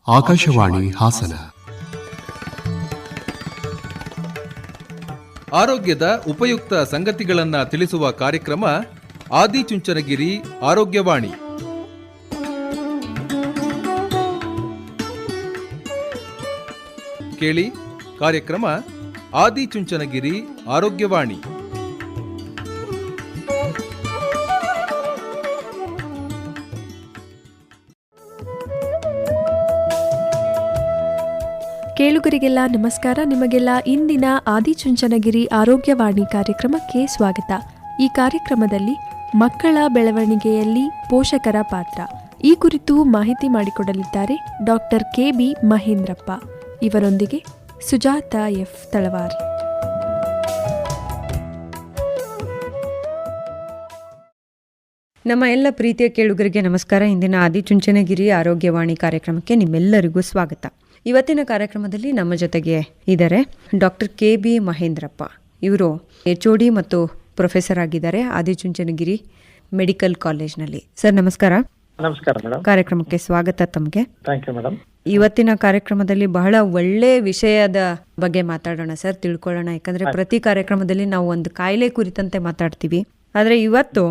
ಆಕಾಶವಾಣಿ ಹಾಸನ. ಆರೋಗ್ಯದ ಉಪಯುಕ್ತ ಸಂಗತಿಗಳನ್ನು ತಿಳಿಸುವ ಕಾರ್ಯಕ್ರಮ ಆದಿಚುಂಚನಗಿರಿ ಆರೋಗ್ಯವಾಣಿ. ಕೇಳಿ ಕಾರ್ಯಕ್ರಮ ಆದಿಚುಂಚನಗಿರಿ ಆರೋಗ್ಯವಾಣಿ. ಕೇಳುಗರಿಗೆಲ್ಲ ನಮಸ್ಕಾರ. ನಿಮಗೆಲ್ಲ ಇಂದಿನ ಆದಿಚುಂಚನಗಿರಿ ಆರೋಗ್ಯವಾಣಿ ಕಾರ್ಯಕ್ರಮಕ್ಕೆ ಸ್ವಾಗತ. ಈ ಕಾರ್ಯಕ್ರಮದಲ್ಲಿ ಮಕ್ಕಳ ಬೆಳವಣಿಗೆಯಲ್ಲಿ ಪೋಷಕರ ಪಾತ್ರ ಈ ಕುರಿತು ಮಾಹಿತಿ ಮಾಡಿಕೊಡಲಿದ್ದಾರೆ ಡಾಕ್ಟರ್ ಕೆ.ಬಿ. ಮಹೇಂದ್ರಪ್ಪ. ಇವರೊಂದಿಗೆ ಸುಜಾತ ಎಫ್. ತಳವಾರ್. ನಮ್ಮ ಎಲ್ಲ ಪ್ರೀತಿಯ ಕೇಳುಗರಿಗೆ ನಮಸ್ಕಾರ. ಇಂದಿನ ಆದಿಚುಂಚನಗಿರಿ ಆರೋಗ್ಯವಾಣಿ ಕಾರ್ಯಕ್ರಮಕ್ಕೆ ನಿಮ್ಮೆಲ್ಲರಿಗೂ ಸ್ವಾಗತ. ಇವತ್ತಿನ ಕಾರ್ಯಕ್ರಮದಲ್ಲಿ ನಮ್ಮ ಜೊತೆಗೆ ಇದ್ದಾರೆ ಡಾಕ್ಟರ್ ಕೆ.ಬಿ. ಮಹೇಂದ್ರಪ್ಪ. ಇವರು HOD ಮತ್ತು ಪ್ರೊಫೆಸರ್ ಆಗಿದ್ದಾರೆ ಆದಿಚುಂಚನಗಿರಿ ಮೆಡಿಕಲ್ ಕಾಲೇಜ್ನಲ್ಲಿ. ಸರ್ ನಮಸ್ಕಾರ. ನಮಸ್ಕಾರ ಮೇಡಮ್. ಕಾರ್ಯಕ್ರಮಕ್ಕೆ ಸ್ವಾಗತ ತಮಗೆ. Thank you madam. ಇವತ್ತಿನ ಕಾರ್ಯಕ್ರಮದಲ್ಲಿ ಬಹಳ ಒಳ್ಳೆ ವಿಷಯದ ಬಗ್ಗೆ ಮಾತಾಡೋಣ ಸರ್, ತಿಳ್ಕೊಳ್ಳೋಣ. ಯಾಕಂದ್ರೆ ಪ್ರತಿ ಕಾರ್ಯಕ್ರಮದಲ್ಲಿ ನಾವು ಒಂದು ಕಾಯಿಲೆ ಕುರಿತಂತೆ ಮಾತಾಡ್ತೀವಿ. ಆದರೆ ಇವತ್ತು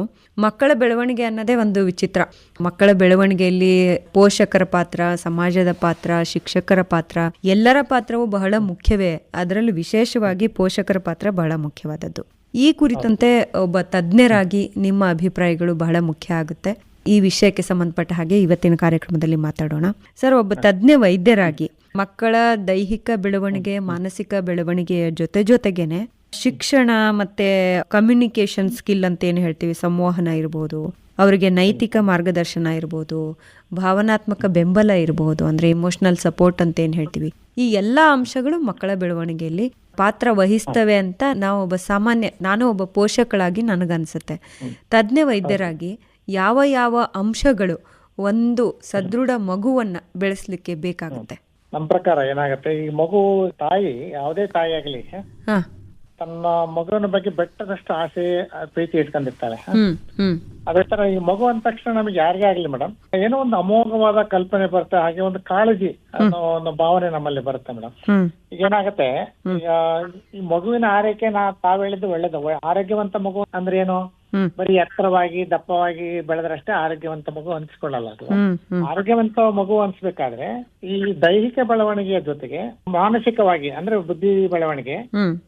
ಮಕ್ಕಳ ಬೆಳವಣಿಗೆ ಅನ್ನೋದೇ ಒಂದು ವಿಚಿತ್ರ. ಮಕ್ಕಳ ಬೆಳವಣಿಗೆಯಲ್ಲಿ ಪೋಷಕರ ಪಾತ್ರ, ಸಮಾಜದ ಪಾತ್ರ, ಶಿಕ್ಷಕರ ಪಾತ್ರ, ಎಲ್ಲರ ಪಾತ್ರವೂ ಬಹಳ ಮುಖ್ಯವೇ. ಅದರಲ್ಲೂ ವಿಶೇಷವಾಗಿ ಪೋಷಕರ ಪಾತ್ರ ಬಹಳ ಮುಖ್ಯವಾದದ್ದು. ಈ ಕುರಿತಂತೆ ಒಬ್ಬ ತಜ್ಞರಾಗಿ ನಿಮ್ಮ ಅಭಿಪ್ರಾಯಗಳು ಬಹಳ ಮುಖ್ಯ ಆಗುತ್ತೆ. ಈ ವಿಷಯಕ್ಕೆ ಸಂಬಂಧಪಟ್ಟ ಹಾಗೆ ಇವತ್ತಿನ ಕಾರ್ಯಕ್ರಮದಲ್ಲಿ ಮಾತಾಡೋಣ. ಸರ್, ಒಬ್ಬ ತಜ್ಞ ವೈದ್ಯರಾಗಿ ಮಕ್ಕಳ ದೈಹಿಕ ಬೆಳವಣಿಗೆ, ಮಾನಸಿಕ ಬೆಳವಣಿಗೆಯ ಜೊತೆಗೇನೆ ಶಿಕ್ಷಣ ಮತ್ತೆ ಕಮ್ಯುನಿಕೇಶನ್ ಸ್ಕಿಲ್ ಅಂತ ಏನು ಹೇಳ್ತೀವಿ, ಸಂವಹನ ಇರ್ಬೋದು, ಅವರಿಗೆ ನೈತಿಕ ಮಾರ್ಗದರ್ಶನ ಇರ್ಬೋದು, ಭಾವನಾತ್ಮಕ ಬೆಂಬಲ ಇರಬಹುದು, ಅಂದ್ರೆ ಇಮೋಷನಲ್ ಸಪೋರ್ಟ್ ಅಂತ ಏನು ಹೇಳ್ತೀವಿ, ಈ ಎಲ್ಲ ಅಂಶಗಳು ಮಕ್ಕಳ ಬೆಳವಣಿಗೆಯಲ್ಲಿ ಪಾತ್ರ ವಹಿಸ್ತವೆ ಅಂತ ನಾನು ಒಬ್ಬ ಪೋಷಕಳಾಗಿ ನನಗನ್ಸುತ್ತೆ. ತಜ್ಞ ವೈದ್ಯರಾಗಿ ಯಾವ ಯಾವ ಅಂಶಗಳು ಒಂದು ಸದೃಢ ಮಗುವನ್ನ ಬೆಳೆಸಲಿಕ್ಕೆ ಬೇಕಾಗುತ್ತೆ? ನಮ್ಮ ಪ್ರಕಾರ ಏನಾಗುತ್ತೆ, ಈ ಮಗು ತಾಯಿ, ಯಾವುದೇ ತಾಯಿ ಆಗಲಿ ತನ್ನ ಮಗುವಿನ ಬಗ್ಗೆ ಬೆಟ್ಟದಷ್ಟು ಆಸೆ ಪ್ರೀತಿ ಇಟ್ಕೊಂಡಿರ್ತಾಳೆ. ಅದೇ ತರ ಈ ಮಗು ಅಂದ ತಕ್ಷಣ ನಮಗೆ ಯಾರಿಗೇ ಆಗ್ಲಿ ಮೇಡಮ್, ಏನೋ ಒಂದು ಅಮೋಘವಾದ ಕಲ್ಪನೆ ಬರುತ್ತೆ, ಹಾಗೆ ಒಂದು ಕಾಳಜಿ ಅನ್ನೋ ಒಂದು ಭಾವನೆ ನಮ್ಮಲ್ಲಿ ಬರುತ್ತೆ ಮೇಡಮ್. ಈಗ ಏನಾಗತ್ತೆ, ಈಗ ಈ ಮಗುವಿನ ಆರೈಕೆ ತಾವ್ ಹೇಳಿದ್ದು ಒಳ್ಳೇದು. ಆರೋಗ್ಯವಂತ ಮಗು ಅಂದ್ರೆ ಏನು, ಬರೀ ಎತ್ತರವಾಗಿ ದಪ್ಪವಾಗಿ ಬೆಳೆದ್ರಷ್ಟೇ ಆರೋಗ್ಯವಂತ ಮಗು ಅನ್ಸ್ಕೊಳ್ಳಲ್ಲ. ಅದು ಆರೋಗ್ಯವಂತ ಮಗು ಅನ್ಸ್ಬೇಕಾದ್ರೆ ಈ ದೈಹಿಕ ಬೆಳವಣಿಗೆಯ ಜೊತೆಗೆ ಮಾನಸಿಕವಾಗಿ ಅಂದ್ರೆ ಬುದ್ಧಿ ಬೆಳವಣಿಗೆ,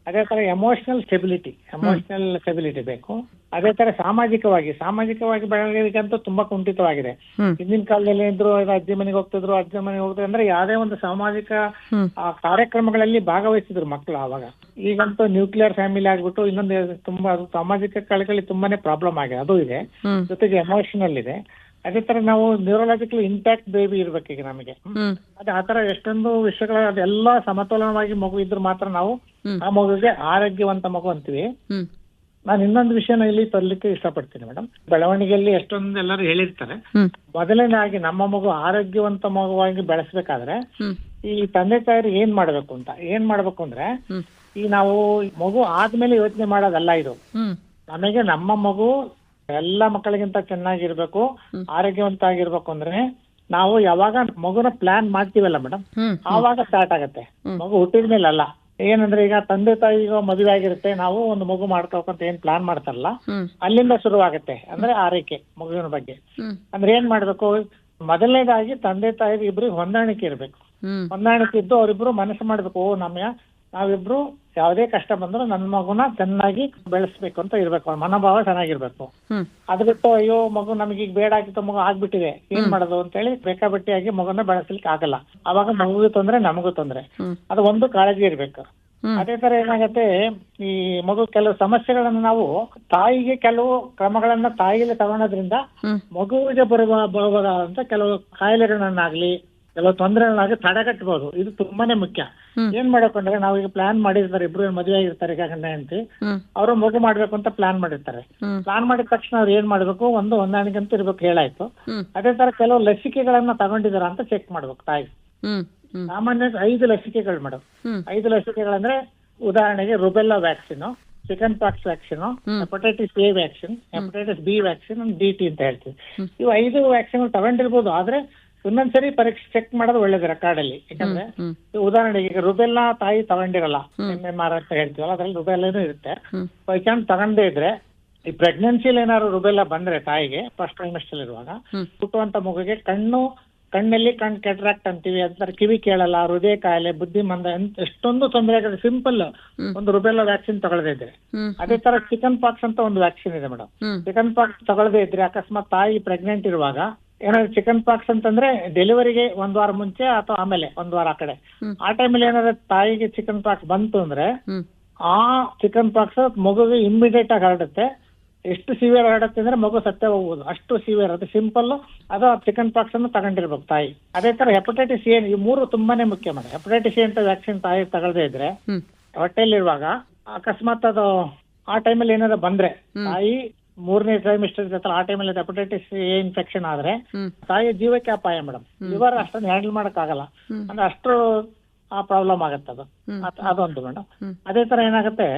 ಅದೇ ತರ ಎಮೋಷನಲ್ ಸ್ಟೆಬಿಲಿಟಿ ಬೇಕು. ಅದೇ ತರ ಸಾಮಾಜಿಕವಾಗಿ ಬೆಳವಣಿಗೆ ಅಂತೂ ತುಂಬಾ ಕುಂಠಿತವಾಗಿದೆ. ಹಿಂದಿನ ಕಾಲದಲ್ಲಿ ಏನಿದ್ರು, ಅಜ್ಜಿ ಮನೆಗೆ ಹೋಗ್ತಿದ್ರು ಅಂದ್ರೆ ಯಾವುದೇ ಒಂದು ಸಾಮಾಜಿಕ ಕಾರ್ಯಕ್ರಮಗಳಲ್ಲಿ ಭಾಗವಹಿಸಿದ್ರು ಮಕ್ಕಳು ಆವಾಗ. ಈಗಂತೂ ನ್ಯೂಕ್ಲಿಯರ್ ಫ್ಯಾಮಿಲಿ ಆಗ್ಬಿಟ್ಟು ಇನ್ನೊಂದು ತುಂಬಾ ಸಾಮಾಜಿಕ ಕಳೆಗಳಲ್ಲಿ ತುಂಬಾನೇ ಪ್ರಾಬ್ಲಮ್ ಆಗಿದೆ. ಅದು ಇದೆ, ಜೊತೆಗೆ ಎಮೋಷನಲ್ ಇದೆ. ಅದೇ ತರ ನಾವು ನ್ಯೂರೋಲಾಜಿಕಲ್ ಇಂಟ್ಯಾಕ್ಟ್ ಬೇಬಿ ಇರ್ಬೇಕು ಈಗ ನಮಗೆ. ಅದೇ ಆತರ ಎಷ್ಟೊಂದು ವಿಷಯಗಳ ಅದೆಲ್ಲ ಸಮತೋಲನವಾಗಿ ಮಗು ಇದ್ರೆ ಮಾತ್ರ ನಾವು ಆ ಮಗುವಿಗೆ ಆರೋಗ್ಯವಂತ ಮಗು ಅಂತೀವಿ. ನಾನು ಇನ್ನೊಂದು ವಿಷಯನ ಇಲ್ಲಿ ತರಲಿಕ್ಕೆ ಇಷ್ಟಪಡ್ತೀನಿ ಮೇಡಮ್. ಬೆಳವಣಿಗೆಯಲ್ಲಿ ಎಷ್ಟೊಂದು ಎಲ್ಲರೂ ಹೇಳಿರ್ತಾರೆ. ಮೊದಲನೇದಾಗಿ ನಮ್ಮ ಮಗು ಆರೋಗ್ಯವಂತ ಮಗುವಾಗಿ ಬೆಳೆಸ್ಬೇಕಾದ್ರೆ ಈ ತಂದೆ ತಾಯಿರು ಏನ್ ಮಾಡ್ಬೇಕು ಅಂದ್ರೆ ಈ ನಾವು ಮಗು ಆದ್ಮೇಲೆ ಯೋಚನೆ ಮಾಡೋದಲ್ಲ ಇದು. ನಮಗೆ ನಮ್ಮ ಮಗು ಎಲ್ಲ ಮಕ್ಕಳಿಗಿಂತ ಚೆನ್ನಾಗಿರ್ಬೇಕು, ಆರೋಗ್ಯವಂತ ಆಗಿರ್ಬೇಕು ಅಂದ್ರೆ ನಾವು ಯಾವಾಗ ಮಗುನ ಪ್ಲಾನ್ ಮಾಡ್ತೀವಲ್ಲ ಮೇಡಮ್, ಆವಾಗ ಸ್ಟಾರ್ಟ್ ಆಗತ್ತೆ. ಮಗು ಹುಟ್ಟಿದ ಮೇಲೆ ಅಲ್ಲ. ಏನಂದ್ರೆ ಈಗ ತಂದೆ ತಾಯಿ ಮದುವೆ ಆಗಿರುತ್ತೆ, ನಾವು ಒಂದು ಮಗು ಮಾಡ್ಕೋಬೇಕಂತ ಏನ್ ಪ್ಲಾನ್ ಮಾಡ್ತಾರಲ್ಲ, ಅಲ್ಲಿಂದ ಶುರು ಆಗತ್ತೆ. ಅಂದ್ರೆ ಆರೈಕೆ ಮಗುವಿನ ಬಗ್ಗೆ ಅಂದ್ರೆ ಏನ್ ಮಾಡ್ಬೇಕು, ಮೊದಲನೇದಾಗಿ ತಂದೆ ತಾಯಿ ಇಬ್ರಿಗೆ ಹೊಂದಾಣಿಕೆ ಇರ್ಬೇಕು. ಹೊಂದಾಣಿಕೆ ಇದ್ದು ಅವರಿಬ್ರು ಮನಸ್ಸು ಮಾಡ್ಬೇಕು, ನಾವಿಬ್ರು ಯಾವುದೇ ಕಷ್ಟ ಬಂದ್ರು ನನ್ನ ಮಗುನ ಚೆನ್ನಾಗಿ ಬೆಳೆಸ್ಬೇಕು ಅಂತ ಇರ್ಬೇಕು, ಮನೋಭಾವ ಚೆನ್ನಾಗಿರ್ಬೇಕು. ಅದ್ ಬಿಟ್ಟು ಅಯ್ಯೋ ಮಗು ನಮಗೆ ಈಗ ಬೇಡ ಆಗಿತ್ತು, ಮಗು ಆಗ್ಬಿಟ್ಟಿದೆ, ಏನ್ ಮಾಡೋದು ಅಂತ ಹೇಳಿ ಬೇಕಾಬಿಟ್ಟಿಯಾಗಿ ಮಗುನ ಬೆಳೆಸ್ಲಿಕ್ಕೆ ಆಗಲ್ಲ. ಅವಾಗ ಮಗುಗೂ ತೊಂದ್ರೆ, ನಮಗೂ ತೊಂದ್ರೆ. ಅದು ಒಂದು ಕಾಳಜಿ ಇರ್ಬೇಕು. ಅದೇ ತರ ಏನಾಗತ್ತೆ, ಈ ಮಗು ಕೆಲವು ಸಮಸ್ಯೆಗಳನ್ನ ನಾವು ತಾಯಿಗೆ ಕೆಲವು ಕ್ರಮಗಳನ್ನ ತಾಯಿಗೆ ತಗೊಳೋದ್ರಿಂದ ಮಗುವಿಗೆ ಬರಬಹುದಾದಂತ ಕೆಲವು ಕಾಯಿಲೆಗಳನ್ನಾಗ್ಲಿ ಕೆಲವು ತೊಂದರೆಗಳಾಗಿ ತಡೆಗಟ್ಟಬಹುದು. ಇದು ತುಂಬಾನೇ ಮುಖ್ಯ. ಏನ್ ಮಾಡ್ಬೇಕಂದ್ರೆ ನಾವು ಈಗ ಪ್ಲಾನ್ ಮಾಡಿರ್ತಾರೆ, ಇಬ್ರು ಮದುವೆ ಆಗಿರ್ತಾರೆ, ಈಗ ಗಂಡ ಹೆಂಡತಿ, ಅವರು ಮಗು ಮಾಡ್ಬೇಕು ಅಂತ ಪ್ಲಾನ್ ಮಾಡಿರ್ತಾರೆ. ಪ್ಲಾನ್ ಮಾಡಿದ ತಕ್ಷಣ ಅವ್ರು ಏನ್ ಮಾಡ್ಬೇಕು, ಒಂದು ಹೊಂದಾಣಿಕೆ ಅಂತ ಇರ್ಬೇಕು, ಹೇಳಾಯ್ತು. ಅದೇ ತರ ಕೆಲವು ಲಸಿಕೆಗಳನ್ನ ತಗೊಂಡಿದಾರ ಅಂತ ಚೆಕ್ ಮಾಡ್ಬೇಕು ತಾಯಿ. ಸಾಮಾನ್ಯ 5 ಲಸಿಕೆಗಳು ಮೇಡಮ್. 5 ಲಸಿಕೆಗಳಂದ್ರೆ ಉದಾಹರಣೆಗೆ rubella vaccine, chicken pox vaccine, hepatitis A vaccine, hepatitis B vaccine, DT ಅಂತ ಹೇಳ್ತೀವಿ. ಇವು 5 ವ್ಯಾಕ್ಸಿನ್ ತಗೊಂಡಿರ್ಬೋದು. ಆದ್ರೆ ಇನ್ನೊಂದ್ಸರಿ ಪರೀಕ್ಷೆ ಚೆಕ್ ಮಾಡೋದು ಒಳ್ಳೇದು ರೆಕಾರ್ಡಲ್ಲಿ. ಯಾಕಂದ್ರೆ ಉದಾಹರಣೆಗೆ ಈಗ ರುಬೆಲ್ಲಾ ತಾಯಿ ತಗೊಂಡಿರಲ್ಲ, MMR ಅಂತ ಹೇಳ್ತೀವಲ್ಲ, ಅದ್ರಲ್ಲಿ ರುಬೆಲ್ಲಾನು ಇರುತ್ತೆ. ಬೈ ಚಾನ್ಸ್ ತಗೊಂಡೇ ಇದ್ರೆ ಈ ಪ್ರೆಗ್ನೆನ್ಸಿಲಿ ಏನಾದ್ರು ರುಬೆಲ್ಲಾ ಬಂದ್ರೆ ತಾಯಿಗೆ ಫಸ್ಟ್ ಟ್ರೈಮೆಸ್ಟರ್ ಇರುವಾಗ ಹುಟ್ಟುವಂತ ಮಗುಗೆ ಕಣ್ಣಲ್ಲಿ ಕಣ್ ಕೆಟ್ರಾಕ್ಟ್ ಅಂತೀವಿ, ಅದ್ರ ಕಿವಿ ಕೇಳಲ್ಲ, ಹೃದಯ ಕಾಯಿಲೆ, ಬುದ್ಧಿಮಂದ, ಎಷ್ಟೊಂದು ತೊಂದರೆ ಆಗುತ್ತೆ ಸಿಂಪಲ್ ಒಂದು ರುಬೆಲ್ಲಾ ವ್ಯಾಕ್ಸಿನ್ ತಗೊಳ್ಳದೇ ಇದ್ರೆ. ಅದೇ ತರ ಚಿಕನ್ ಪಾಕ್ಸ್ ಅಂತ ಒಂದು ವ್ಯಾಕ್ಸಿನ್ ಇದೆ ಮೇಡಮ್. ಚಿಕನ್ ಪಾಕ್ಸ್ ತಗೊಳ್ಳದೇ ಇದ್ರೆ ಅಕಸ್ಮಾತ್ ತಾಯಿ ಪ್ರೆಗ್ನೆಂಟ್ ಇರುವಾಗ ಏನಾದ್ರು ಚಿಕನ್ ಪಾಕ್ಸ್ ಅಂತಂದ್ರೆ ಡೆಲಿವರಿಗೆ 1 ವಾರ ಮುಂಚೆ ಅಥವಾ ಆಮೇಲೆ 1 ವಾರ ಆ ಕಡೆ ಆ ಟೈಮಲ್ಲಿ ಏನಾದ್ರು ತಾಯಿಗೆ ಚಿಕನ್ ಪಾಕ್ಸ್ ಬಂತು ಅಂದ್ರೆ ಆ ಚಿಕನ್ ಪಾಕ್ಸ್ ಮಗುಗೆ ಇಮ್ಮಿಡಿಯೇಟ್ ಆಗಿ ಹರಡುತ್ತೆ. ಎಷ್ಟು ಸಿವಿಯರ್ ಹರಡುತ್ತೆ ಅಂದ್ರೆ ಮಗು ಸತ್ತೇ ಹೋಗ್ಬೋದು, ಅಷ್ಟು ಸಿವಿಯರ್. ಅದು ಸಿಂಪಲ್ ಅದು ಚಿಕನ್ ಪಾಕ್ಸ್ ಅನ್ನು ತಗೊಂಡಿರ್ಬೇಕು ತಾಯಿ. ಅದೇ ತರ ಹೆಪಟೈಟಿಸ್ ಎ, ಈ 3 ತುಂಬಾನೇ ಮುಖ್ಯ ಮೇಡಮ್. ಹೆಪಟೈಟಿಸ್ ಎ ಅಂತ ವ್ಯಾಕ್ಸಿನ್ ತಾಯಿ ತಗೊಳ್ಳದೇ ಇದ್ರೆ ಹೊಟ್ಟೆಲಿರುವಾಗ ಅಕಸ್ಮಾತ್ ಅದು ಆ ಟೈಮಲ್ಲಿ ಏನಾದ್ರು ಬಂದ್ರೆ ತಾಯಿ 3ನೇ ಟ್ರೈಮಿಸ್ಟರ್ ಇರ್ತಲ್ಲ ಆ ಟೈಮಲ್ಲಿ ಹೆಪಟೈಟಿಸ್ ಎ ಇನ್ಫೆಕ್ಷನ್ ಆದ್ರೆ ತಾಯಿಯ ಜೀವಕ್ಕೆ ಅಪಾಯ ಮೇಡಮ್. ಲಿವರ್ ಅಷ್ಟೊಂದು ಹ್ಯಾಂಡಲ್ ಮಾಡಕ್ ಆಗಲ್ಲ, ಅಂದ್ರೆ ಅಷ್ಟು ಆ ಪ್ರಾಬ್ಲಮ್ ಆಗತ್ತೆ ಅದು. ಅದೊಂದು ಮೇಡಮ್. ಅದೇ ತರ ಏನಾಗುತ್ತೆ,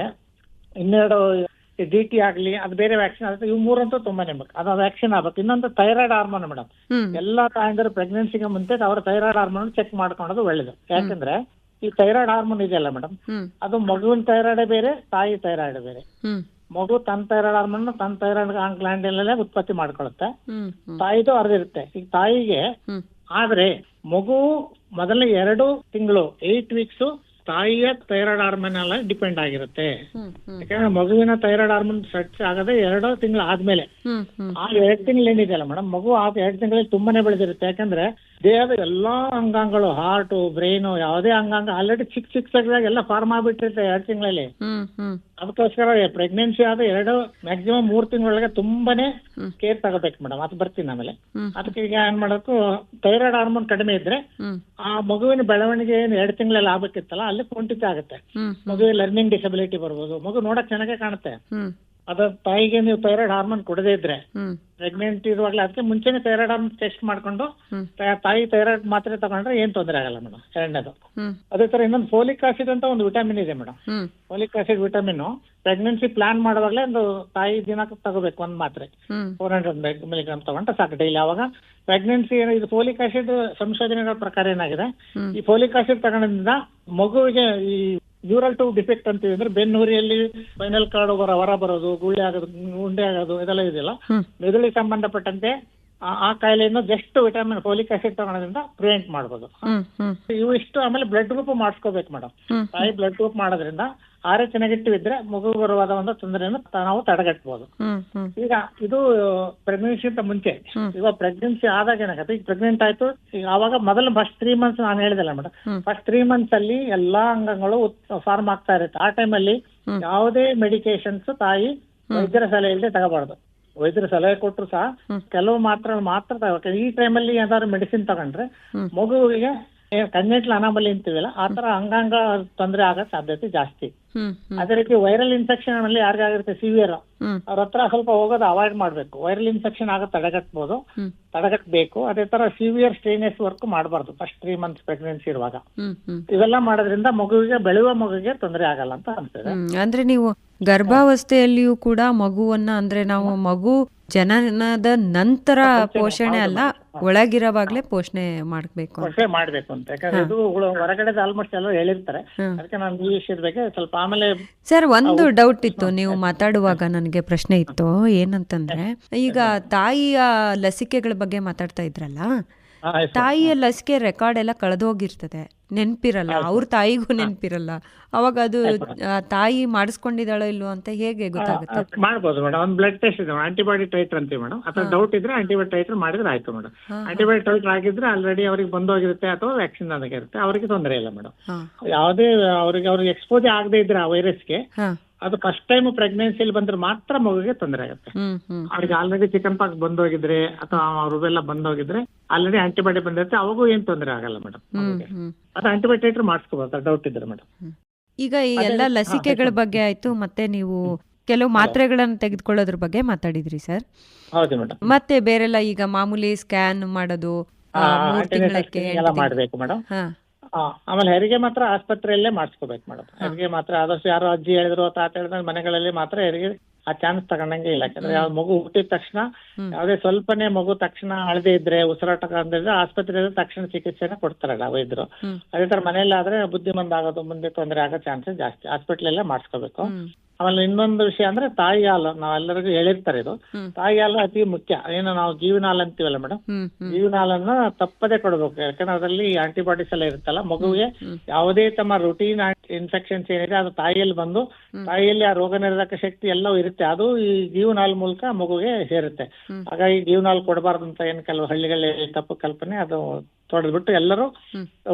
12 DT ಆಗ್ಲಿ ಅದು ಬೇರೆ ವ್ಯಾಕ್ಸಿನ್ ಆಗುತ್ತೆ. ಇವು 3 ಅಂತೂ ತುಂಬಾನೇ ಬೇಕು, ಅದು ವ್ಯಾಕ್ಸಿನ್ ಆಗ್ಬೇಕು. ಇನ್ನೊಂದು ಥೈರಾಯ್ಡ್ ಹಾರ್ಮೋನ್ ಮೇಡಮ್. ಎಲ್ಲಾ ತಾಯಂದಿರು ಪ್ರೆಗ್ನೆನ್ಸಿಗೆ ಮುಂಚೆ ಅವ್ರ ಥೈರಾಯ್ಡ್ ಹಾರ್ಮೋನ್ ಚೆಕ್ ಮಾಡ್ಕೊಳ್ಳೋದು ಒಳ್ಳೇದು. ಯಾಕಂದ್ರೆ ಈ ಥೈರಾಯ್ಡ್ ಹಾರ್ಮೋನ್ ಇದೆಯಲ್ಲ ಮೇಡಮ್, ಅದು ಮಗುವಿನ ಥೈರಾಯ್ಡ್ ಬೇರೆ, ತಾಯಿ ಥೈರಾಯ್ಡ್ ಬೇರೆ. ಮಗು ತನ್ನ ಥೈರಾಯ್ಡ್ ಹಾರ್ಮೋನ್ ತನ್ನ ಥೈರಾಯ್ಡ್ ಗ್ಲ್ಯಾಂಡ್ ಅಲ್ಲೇ ಉತ್ಪತ್ತಿ ಮಾಡ್ಕೊಳುತ್ತೆ, ತಾಯಿದು ಅರ್ಧಿರುತ್ತೆ. ಈಗ ತಾಯಿಗೆ ಆದ್ರೆ ಮಗು ಮೊದಲ 2 ತಿಂಗಳು 8 ವೀಕ್ಸ್ ತಾಯಿಯ ಥೈರಾಯ್ಡ್ ಹಾರ್ಮೋನ್ ಎಲ್ಲ ಡಿಪೆಂಡ್ ಆಗಿರುತ್ತೆ. ಯಾಕಂದ್ರೆ ಮಗುವಿನ ಥೈರಾಯ್ಡ್ ಹಾರ್ಮೋನ್ ಸೆಟ್ ಆಗದೆ 2 ತಿಂಗಳು ಆದ್ಮೇಲೆ. ಆ 2 ತಿಂಗಳು ಏನಿದೆಯಲ್ಲ ಮೇಡಮ್, ಮಗು ಆ 2 ತಿಂಗಳಲ್ಲಿ ತುಂಬಾನೇ ಬೆಳೆದಿರುತ್ತೆ. ಯಾಕಂದ್ರೆ ದೇಹದ ಎಲ್ಲಾ ಅಂಗಾಂಗಗಳು, ಹಾರ್ಟ್, ಬ್ರೈನ್, ಯಾವುದೇ ಅಂಗಾಂಗ ಆಲ್ರೆಡಿ ಚಿಕ್ಕ ಎಲ್ಲ ಫಾರ್ಮ್ ಆಗ್ಬಿಟ್ಟಿರುತ್ತೆ 2 ತಿಂಗಳಲ್ಲಿ. ಅದಕ್ಕೋಸ್ಕರ ಪ್ರೆಗ್ನೆನ್ಸಿ ಆದ 2 ಮ್ಯಾಕ್ಸಿಮಮ್ 3 ತಿಂಗಳೊಳಗೆ ತುಂಬಾನೇ ಕೇರ್ ತಗೋಬೇಕು ಮೇಡಮ್. ಅದು ಬರ್ತೀನಿ ಆಮೇಲೆ. ಅದಕ್ಕೆ ಈಗ ಏನ್ ಮಾಡಬೇಕು, ಥೈರಾಯ್ಡ್ ಹಾರ್ಮೋನ್ ಕಡಿಮೆ ಇದ್ರೆ ಆ ಮಗುವಿನ ಬೆಳವಣಿಗೆ ಏನು 2 ತಿಂಗಳಲ್ಲಿ ಆಗ್ಬೇಕಿತ್ತಲ್ಲ ಅಲ್ಲಿ ಕುಂಠಿತ ಆಗುತ್ತೆ. ಮಗುವಿನ ಲರ್ನಿಂಗ್ ಡಿಸಬಿಲಿಟಿ ಬರ್ಬೋದು, ಮಗು ನೋಡಕ್ ಚೆನ್ನಾಗೇ ಕಾಣುತ್ತೆ. ಅದ ತಾಯಿಗೆ ನೀವು ಥೈರಾಯ್ಡ್ ಹಾರ್ಮೋನ್ ಕೊಡದೇ ಇದ್ರೆ ಪ್ರೆಗ್ನೆಂಟ್ ಇರುವಾಗಲೇ ಅದಕ್ಕೆ ಮುಂಚೆನೆ ಥೈರಾಯ್ಡ್ ಹಾರ್ಮೋನ್ ಟೆಸ್ಟ್ ಮಾಡ್ಕೊಂಡು ತಾಯಿ ಥೈರಾಯ್ಡ್ ಮಾತ್ರೆ ತಗೊಂಡ್ರೆ ಏನ್ ತೊಂದರೆ ಆಗಲ್ಲ ಮೇಡಮ್. 2ನೇದು. ಅದೇ ತರ ಇನ್ನೊಂದು ಫೋಲಿಕ್ ಆಸಿಡ್ ಅಂತ ಒಂದು ವಿಟಮಿನ್ ಇದೆ madam. Folic acid vitamin pregnancy plan ಮಾಡುವಾಗಲೇ ಒಂದು ತಾಯಿ ದಿನಕ್ಕೆ ತಗೋಬೇಕು 1 ಮಾತ್ರೆ 400 ಮಿಲಿಗ್ರಾಮ್ ತಗೊಂಡ್ರೆ ಸಾಕು ಡೈಲಿ. ಅವಾಗ ಪ್ರೆಗ್ನೆನ್ಸಿ ಇದು ಫೋಲಿಕ್ ಆಸಿಡ್ ಸಂಶೋಧನೆಗಳ ಪ್ರಕಾರ ಏನಾಗಿದೆ, ಈ ಫೋಲಿಕ್ ಆಸಿಡ್ ತಗೊಂಡ್ರಿಂದ ಮಗುವಿಗೆ ಈ ನ್ಯೂರಲ್ ಟೂಬ್ ಡಿಫೆಕ್ಟ್ ಅಂತೀವಿ, ಅಂದ್ರೆ ಬೆನ್ನುಹುರಿಯಲ್ಲಿ ಸ್ಪೈನಲ್ ಕಾರ್ಡ್ ಹೊರ ಬರೋದು, ಗುಳ್ಳೆ ಆಗೋದು, ಉಂಡೆ ಆಗೋದು ಇದೆಲ್ಲ ಇದೆಯಲ್ಲ, ಮೆದುಳಿಗೆ ಸಂಬಂಧಪಟ್ಟಂತೆ ಆ ಕಾಯಿಲೆಯನ್ನು ಜಸ್ಟ್ ವಿಟಮಿನ್ ಫೋಲಿಕ್ ಆಸಿಡ್ ತಗೊಳೋದ್ರಿಂದ ಪ್ರಿವೆಂಟ್ ಮಾಡ್ಬೋದು. ಇವು ಇಷ್ಟು. ಆಮೇಲೆ ಬ್ಲಡ್ ಗ್ರೂಪ್ ಮಾಡಿಸ್ಕೋಬೇಕು ಮೇಡಮ್. ತಾಯಿ ಬ್ಲಡ್ ಗ್ರೂಪ್ ಮಾಡೋದ್ರಿಂದ RH ನೆಗೆಟಿವ್ ಇದ್ರೆ ಮಗು ಬರುವಾದ ಒಂದು ತೊಂದರೆಯನ್ನು ನಾವು ತಡೆಗಟ್ಟಬಹುದು. ಈಗ ಇದು ಪ್ರೆಗ್ನೆನ್ಸಿ ಅಂತ ಮುಂಚೆ. ಇವಾಗ ಪ್ರೆಗ್ನೆನ್ಸಿ ಆದಾಗ ಏನಾಗುತ್ತೆ, ಈಗ ಪ್ರೆಗ್ನೆಂಟ್ ಆಯ್ತು, ಈಗ ಆವಾಗ ಮೊದಲು ಫಸ್ಟ್ 3 ಮಂತ್ಸ್ ನಾನು ಹೇಳಿದಲ್ಲ ಮೇಡಮ್, ಫಸ್ಟ್ 3 ಮಂತ್ಸ್ ಅಲ್ಲಿ ಎಲ್ಲಾ ಅಂಗಗಳು ಫಾರ್ಮ್ ಆಗ್ತಾ ಇರುತ್ತೆ. ಆ ಟೈಮಲ್ಲಿ ಯಾವುದೇ ಮೆಡಿಕೇಶನ್ಸ್ ತಾಯಿ ವೈದ್ಯರ ಸಲಹೆ ಇಲ್ಲದೆ ತಗೋಬಾರ್ದು. ವೈದ್ಯರ ಸಲಹೆ ಕೊಟ್ಟರು ಸಹ ಕೆಲವು ಮಾತ್ರ ತಗೋಬೇಕು. ಈ ಟೈಮಲ್ಲಿ ಯಾವ್ದಾದ್ರು ಮೆಡಿಸಿನ್ ತಗೊಂಡ್ರೆ ಮಗುವಿಗೆ ಕಣ್ಣೆಟ್ಲ ಅನಾಮಲಿ ಅಂತೀವಲ್ಲ ಆ ತರ ಅಂಗಾಂಗ ತೊಂದರೆ ಆಗೋ ಸಾಧ್ಯತೆ ಜಾಸ್ತಿ. ಅದೇ ರೀತಿ ವೈರಲ್ ಇನ್ಫೆಕ್ಷನ್ ಅಲ್ಲಿ ಯಾರಿಗಾಗಿರುತ್ತೆ ಸಿವಿಯರ್, ಅವ್ರ ಹತ್ರ ಸ್ವಲ್ಪ ಹೋಗೋದು ಅವಾಯ್ಡ್ ಮಾಡ್ಬೇಕು. ವೈರಲ್ ಇನ್ಫೆಕ್ಷನ್ ಆಗೋ ತಡೆಗಟ್ಟಬೇಕು. ಅದೇ ತರ ಸಿವಿಯರ್ ಸ್ಟ್ರೈನೆಸ್ ವರ್ಕ್ ಮಾಡಬಾರ್ದು ಫಸ್ಟ್ 3 ಮಂತ್ಸ್ ಪ್ರೆಗ್ನೆನ್ಸಿ ಇರುವಾಗ. ಇವೆಲ್ಲ ಮಾಡೋದ್ರಿಂದ ಮಗುವಿಗೆ ಬೆಳೆಯುವ ಮಗುವಿಗೆ ತೊಂದರೆ ಆಗಲ್ಲ ಅಂತ ಅನ್ಸುತ್ತೆ. ಅಂದ್ರೆ ನೀವು ಗರ್ಭಾವಸ್ಥೆಯಲ್ಲಿಯೂ ಕೂಡ ಮಗುವನ್ನ, ಅಂದ್ರೆ ನಾವು ಮಗು ಜನನದ ನಂತರ ಪೋಷಣೆ ಅಲ್ಲ, ಒಳಗಿರೋವಾಗ್ಲೇ ಪೋಷಣೆ ಮಾಡ್ಬೇಕು ಅಂತ. ಯಾಕಂದ್ರೆ ಇದು ಹೊರಗಡೆ ಆಲ್ಮೋಸ್ಟ್ ಎಲ್ಲ ಹೇಳಿರ್ತಾರೆ. ಅದಕ್ಕೆ ನಾನು ಈ ವಿಷಯದ ಬಗ್ಗೆ ಸ್ವಲ್ಪ ಆಮೇಲೆ. ಸರ್, ಒಂದು ಡೌಟ್ ಇತ್ತು, ನೀವು ಮಾತಾಡುವಾಗ ನನಗೆ ಪ್ರಶ್ನೆ ಇತ್ತು. ಏನಂತಂದ್ರೆ, ಈಗ ತಾಯಿಯ ಲಸಿಕೆಗಳ ಬಗ್ಗೆ ಮಾತಾಡ್ತಾ ಇದ್ರಲ್ಲ, ತಾಯಿಯ ಲಸಿಕೆ ರೆಕಾರ್ಡ್ ಎಲ್ಲ ಕಳೆದೋಗಿರ್ತದೆ, ನೆನ್ಪಿರಲ್ಲ, ಅವ್ರ ತಾಯಿಗೂ ನೆನ್ಪಿರಲ್ಲ. ಅವಾಗ ಅದು ತಾಯಿ ಮಾಡಿಸ್ಕೊಂಡಿದ್ದಾಳೋ ಇಲ್ವೋ ಅಂತ ಹೇಗೆ ಗೊತ್ತಾಗುತ್ತೆ? ಮಾಡ್ಬೋದು ಮೇಡಮ್. ಒಂದು ಬ್ಲಡ್ ಟೆಸ್ಟ್ ಇದೆ, ಆಂಟಿಬಾಡಿ ಟೈಟರ್ ಅಂತೀವಿ ಮೇಡಮ್. ಅಥವಾ ಡೌಟ್ ಇದ್ರೆ ಆಂಟಿಬಾಡಿ ಟೈಟರ್ ಮಾಡಿದ್ರೆ ಆಯ್ತು ಮೇಡಮ್. ಆಂಟಿಬಾಡಿ ಟೈಟರ್ ಆಗಿದ್ರೆ ಆಲ್ರೆಡಿ ಅವ್ರಿಗೆ ಬಂದೋಗಿರುತ್ತೆ ಅಥವಾ ವ್ಯಾಕ್ಸಿನ್ ಆಗಿರುತ್ತೆ, ಅವರಿಗೆ ತೊಂದರೆ ಇಲ್ಲ ಮೇಡಮ್. ಯಾವುದೇ ಅವ್ರಿಗೆ ಎಕ್ಸ್ಪೋಸ್ ಆಗದೆ ಇದ್ರೆ ಆ ವೈರಸ್ಗೆ, ಅದು ಫಸ್ಟ್ ಟೈಮ್ ಪ್ರೆಗ್ನೆನ್ಸಿಯಲ್ಲಿ ಬಂದ್ರೆ ಮಾತ್ರ ಮಗುವಿಗೆ ತೊಂದರೆ ಆಗುತ್ತೆ. ಅವ್ರಿಗೆ ಆಲ್ರೆಡಿ ಚಿಕನ್ ಪಾಕ್ಸ್ ಬಂದೋಗಿದ್ರೆ ಅಥವಾ ರುಬೆಲ್ಲಾ ಬಂದೋಗಿದ್ರೆ ಆಲ್ರೆಡಿ ಆಂಟಿಬಾಡಿ ಬಂದಿರುತ್ತೆ, ಅವಾಗೂ ಏನ್ ತೊಂದರೆ ಆಗಲ್ಲ ಮೇಡಮ್. ಅದು ಆಂಟಿಬಾಡಿ ಟೈಟರ್ ಮಾಡಿಸ್ಕೋಬಹುದು ಡೌಟ್ ಇದ್ರೆ ಮೇಡಮ್. ಈಗ ಈ ಎಲ್ಲ ಲಸಿಕೆಗಳ ಬಗ್ಗೆ ಆಯ್ತು, ಮತ್ತೆ ನೀವು ಕೆಲವು ಮಾತ್ರೆಗಳನ್ನು ತೆಗೆದುಕೊಳ್ಳೋದ್ರ ಬಗ್ಗೆ ಮಾತಾಡಿದ್ರಿ ಸರ್. ಹೌದು ಮೇಡಮ್. ಮತ್ತೆ ಬೇರೆಲ್ಲ ಈಗ ಮಾಮೂಲಿ ಸ್ಕ್ಯಾನ್ ಮಾಡೋದು 3 ತಿಂಗಳಿಗೆ ಮಾಡ್ಬೇಕು ಮೇಡಮ್. ಆಮೇಲೆ ಹೆರಿಗೆ ಮಾತ್ರ ಆಸ್ಪತ್ರೆಯಲ್ಲೇ ಮಾಡಿಸ್ಕೋಬೇಕು ಮೇಡಮ್. ಹೆರಿಗೆ ಮಾತ್ರ ಆದಷ್ಟು ಯಾರು ಅಜ್ಜಿ ಹೇಳಿದ್ರು ತಾತ ಹೇಳಿದ್ರೆ ಮನೆಗಳಲ್ಲಿ ಮಾತ್ರ ಹೆರಿಗೆ ಆ ಚಾನ್ಸ್ ತಗೊಂಡಂಗೆ ಇಲ್ಲ. ಯಾಕಂದ್ರೆ ಯಾವ ಮಗು ಹುಟ್ಟಿದ ತಕ್ಷಣ ಯಾವುದೇ ಸ್ವಲ್ಪನೇ ಮಗು ತಕ್ಷಣ ಅಳದೆ ಇದ್ರೆ ಉಸಿರಾಟ ಅಂದ್ರೆ ಆಸ್ಪತ್ರೆಯಲ್ಲಿ ತಕ್ಷಣ ಚಿಕಿತ್ಸೆನ ಕೊಡ್ತಾರಲ್ಲ ವೈದ್ಯರು. ಅದೇ ತರ ಮನೆಯಲ್ಲಿ ಆದ್ರೆ ಬುದ್ಧಿಮಂದ ಆಗೋದು, ಮುಂದೆ ತೊಂದರೆ ಆಗೋ ಚಾನ್ಸಸ್ ಜಾಸ್ತಿ. ಹಾಸ್ಪಿಟಲ್ ಅಲ್ಲೇ ಮಾಡಿಸ್ಕೋಬೇಕು. ಆಮೇಲೆ ಇನ್ನೊಂದು ವಿಷಯ ಅಂದ್ರೆ ತಾಯಿ ಹಾಲು, ನಾವೆಲ್ಲರಿಗೂ ಹೇಳಿರ್ತಾರೆ ಇದು, ತಾಯಿ ಹಾಲು ಅತಿ ಮುಖ್ಯ. ಏನು ನಾವು ಜೀವನ ಹಾಲು ಅಂತೀವಲ್ಲ ಮೇಡಮ್, ಜೀವನ ಹಾಲನ್ನ ತಪ್ಪದೇ ಕೊಡ್ಬೇಕು. ಯಾಕಂದ್ರೆ ಅದರಲ್ಲಿ ಆಂಟಿಬಾಡೀಸ್ ಎಲ್ಲ ಇರುತ್ತಲ್ಲ, ಮಗುವಿಗೆ ಯಾವುದೇ ತಮ್ಮ ರುಟೀನ್ ಇನ್ಫೆಕ್ಷನ್ಸ್ ಏನಿದೆ ಅದು ತಾಯಿಯಲ್ಲಿ ಬಂದು ತಾಯಿಯಲ್ಲಿ ಆ ರೋಗ ನಿರೋಧಕ ಶಕ್ತಿ ಎಲ್ಲವೂ ಇರುತ್ತೆ, ಅದು ಈ ಜೀವನ ಹಾಲು ಮೂಲಕ ಮಗುಗೆ ಸೇರುತ್ತೆ. ಹಾಗಾಗಿ ಜೀವನ ಹಾಲು ಕೊಡಬಾರ್ದು ಅಂತ ಏನು ಕೆಲವು ಹಳ್ಳಿಗಳಲ್ಲಿ ತಪ್ಪು ಕಲ್ಪನೆ, ಅದು ತೊಡೆದ್ಬಿಟ್ಟು ಎಲ್ಲರೂ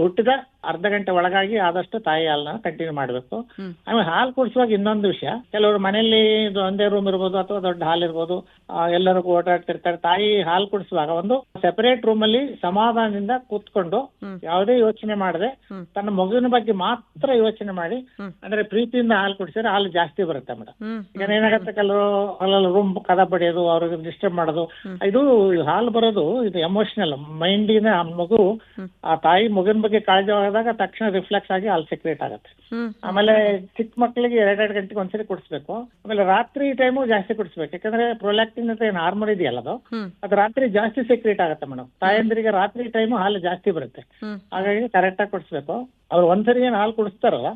ಹುಟ್ಟಿದ ಅರ್ಧ ಗಂಟೆ ಒಳಗಾಗಿ ಆದಷ್ಟು ತಾಯಿ ಹಾಲನ್ನ ಕಂಟಿನ್ಯೂ ಮಾಡಬೇಕು. ಆಮೇಲೆ ಹಾಲು ಕುಡಿಸುವಾಗ ಇನ್ನೊಂದು ವಿಷಯ, ಕೆಲವರು ಮನೆಯಲ್ಲಿ ಒಂದೇ ರೂಮ್ ಇರ್ಬೋದು ಅಥವಾ ದೊಡ್ಡ ಹಾಲ್ ಇರ್ಬೋದು, ಎಲ್ಲರಿಗೂ ಓಡಾಡ್ತಿರ್ತಾರೆ. ತಾಯಿ ಹಾಲು ಕುಡಿಸುವಾಗ ಒಂದು ಸೆಪರೇಟ್ ರೂಮ್ ಅಲ್ಲಿ ಸಮಾಧಾನದಿಂದ ಕೂತ್ಕೊಂಡು ಯಾವುದೇ ಯೋಚನೆ ಮಾಡದೆ ತನ್ನ ಮಗುವಿನ ಬಗ್ಗೆ ಮಾತ್ರ ಯೋಚನೆ ಮಾಡಿ, ಅಂದ್ರೆ ಪ್ರೀತಿಯಿಂದ ಹಾಲು ಕುಡಿಸಿದ್ರೆ ಹಾಲು ಜಾಸ್ತಿ ಬರುತ್ತೆ ಮೇಡಮ್. ಈಗ ಏನಾಗುತ್ತೆ, ಕೆಲವರು ರೂಮ್ ಕದ ಬಡಿಯೋದು, ಅವ್ರಿಗೆ ಡಿಸ್ಟರ್ಬ್ ಮಾಡೋದು, ಇದು ಹಾಲು ಬರೋದು ಇದು ಎಮೋಷನಲ್ ಮೈಂಡಿನ ಮಗು ಆ ತಾಯಿ ಮಗುವಿನ ಬಗ್ಗೆ ಕಾಳಜಿ ಆದಾಗ ತಕ್ಷಣ ರಿಫ್ಲೆಕ್ಸ್ ಆಗಿ ಹಾಲು ಸೆಕ್ರೇಟ್ ಆಗುತ್ತೆ. ಆಮೇಲೆ ಚಿಕ್ಕ ಮಕ್ಕಳಿಗೆ 2 ಗಂಟೆಗೆ ಒಂದ್ಸರಿ ಕುಡಿಸ್ಬೇಕು. ಆಮೇಲೆ ರಾತ್ರಿ ಟೈಮು ಜಾಸ್ತಿ ಕುಡಿಸ್ಬೇಕು. ಯಾಕಂದ್ರೆ ಪ್ರೊಲ್ಯಾಕ್ಟಿನ್ ಅಂತ ಏನು ಹಾರ್ಮೋನ್ ಇದೆಯಲ್ಲ ಅದು ರಾತ್ರಿ ಜಾಸ್ತಿ ಸೆಕ್ರೇಟ್ ಆಗುತ್ತೆ ಮೇಡಮ್. ತಾಯಂದ್ರಿಗೆ ರಾತ್ರಿ ಟೈಮು ಹಾಲು ಜಾಸ್ತಿ ಬರುತ್ತೆ, ಹಾಗಾಗಿ ಕರೆಕ್ಟ್ ಆಗಿ ಕುಡಿಸ್ಬೇಕು. ಅವ್ರು ಒಂದ್ಸರಿ ಏನ್ ಹಾಲು ಕುಡಿಸ್ತಾರಲ್ಲ,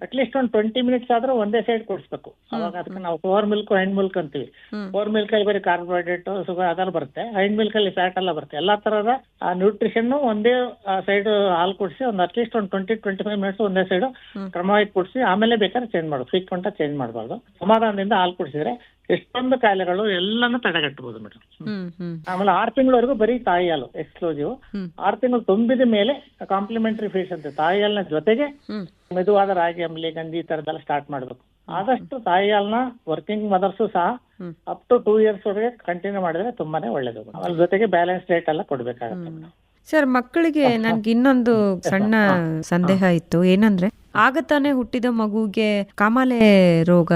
ಅಟ್ಲೀಸ್ಟ್ ಒಂದು 20 ಮಿನಿಟ್ಸ್ ಆದ್ರೂ ಒಂದೇ ಸೈಡ್ ಕುಡಿಸ್ಬೇಕು. ಅವಾಗ ಅದಕ್ಕೆ ನಾವು ಪವರ್ ಮಿಲ್ಕ್, ಹೈಂಡ್ ಮಿಲ್ಕ್ ಅಂತೀವಿ. ಪವರ್ ಮಿಲ್ಕ್ ಅಲ್ಲಿ ಬರೀ ಕಾರ್ಬೋಹೈಡ್ರೇಟ್, ಶುಗರ್ ಅದೆಲ್ಲ ಬರುತ್ತೆ. ಹೈಂಡ್ ಮಿಲ್ಕ್ ಅಲ್ಲಿ ಫ್ಯಾಟ್ ಎಲ್ಲ ಬರುತ್ತೆ. ಎಲ್ಲಾ ತರದ ನ್ಯೂಟ್ರಿಷನ್ ಒಂದೇ ಸೈಡ್ ಹಾಲು ಕುಡಿಸಿ ಒಂದು ಅಟ್ಲೀಸ್ಟ್ ಒಂದು 20-25 ಮಿನಿಟ್ಸ್ ಒಂದೇ ಸೈಡ್ ಕ್ರಮವಾಗಿ ಕುಡಿಸಿ, ಆಮೇಲೆ ಬೇಕಾದ್ರೆ ಚೇಂಜ್ ಮಾಡೋದು, ಫ್ರೀಕ್ವೆಂಟ್ ಆಗಿ ಚೇಂಜ್ ಮಾಡಬಾರ್ದು. ಸಮಾಧಾನದಿಂದ ಹಾಲು ಕುಡಿಸಿದ್ರೆ ಎಷ್ಟೊಂದು ಕಾಯಿಲೆಗಳು ಎಲ್ಲಾನು ತಡೆಗಟ್ಟಬಹುದು ಮೇಡಮ್. ಆಮೇಲೆ 6 ತಿಂಗಳವರೆಗೂ ಬರೀ ತಾಯಿ ಹಾಲು ಎಕ್ಸ್ಕ್ಲೂಸಿವ್. 6 ತಿಂಗಳು ತುಂಬಿದ ಮೇಲೆ ಕಾಂಪ್ಲಿಮೆಂಟರಿ ಫೀಡ್ಸ್ ಅಂತ ತಾಯಿ ಹಾಲಿನ ಜೊತೆಗೆ ಮೆದುವಾದ ರಾಗಿ ಅಂಬ್ಲಿ, ಗಂಜಿ ಈ ತರದೆಲ್ಲ ಸ್ಟಾರ್ಟ್ ಮಾಡ್ಬೇಕು. ಆದಷ್ಟು ತಾಯಿ ಹಾಲನ್ನ ವರ್ಕಿಂಗ್ ಮದರ್ಸು ಸಹ ಅಪ್ ಟು 2 years ವರೆಗೆ ಕಂಟಿನ್ಯೂ ಮಾಡಿದ್ರೆ ತುಂಬಾನೇ ಒಳ್ಳೇದು. ಅದ್ರ ಜೊತೆಗೆ ಬ್ಯಾಲೆನ್ಸ್ ಡೇಟ್ ಎಲ್ಲ ಕೊಡ್ಬೇಕಾಗುತ್ತೆ ಮೇಡಮ್. ಸರ್, ಮಕ್ಕಳಿಗೆ ನನ್ಗೆ ಇನ್ನೊಂದು ಸಣ್ಣ ಸಂದೇಹ ಇತ್ತು. ಏನಂದ್ರೆ ಆಗತಾನೆ ಹುಟ್ಟಿದ ಮಗುಗೆ ಕಾಮಾಲೆ ರೋಗ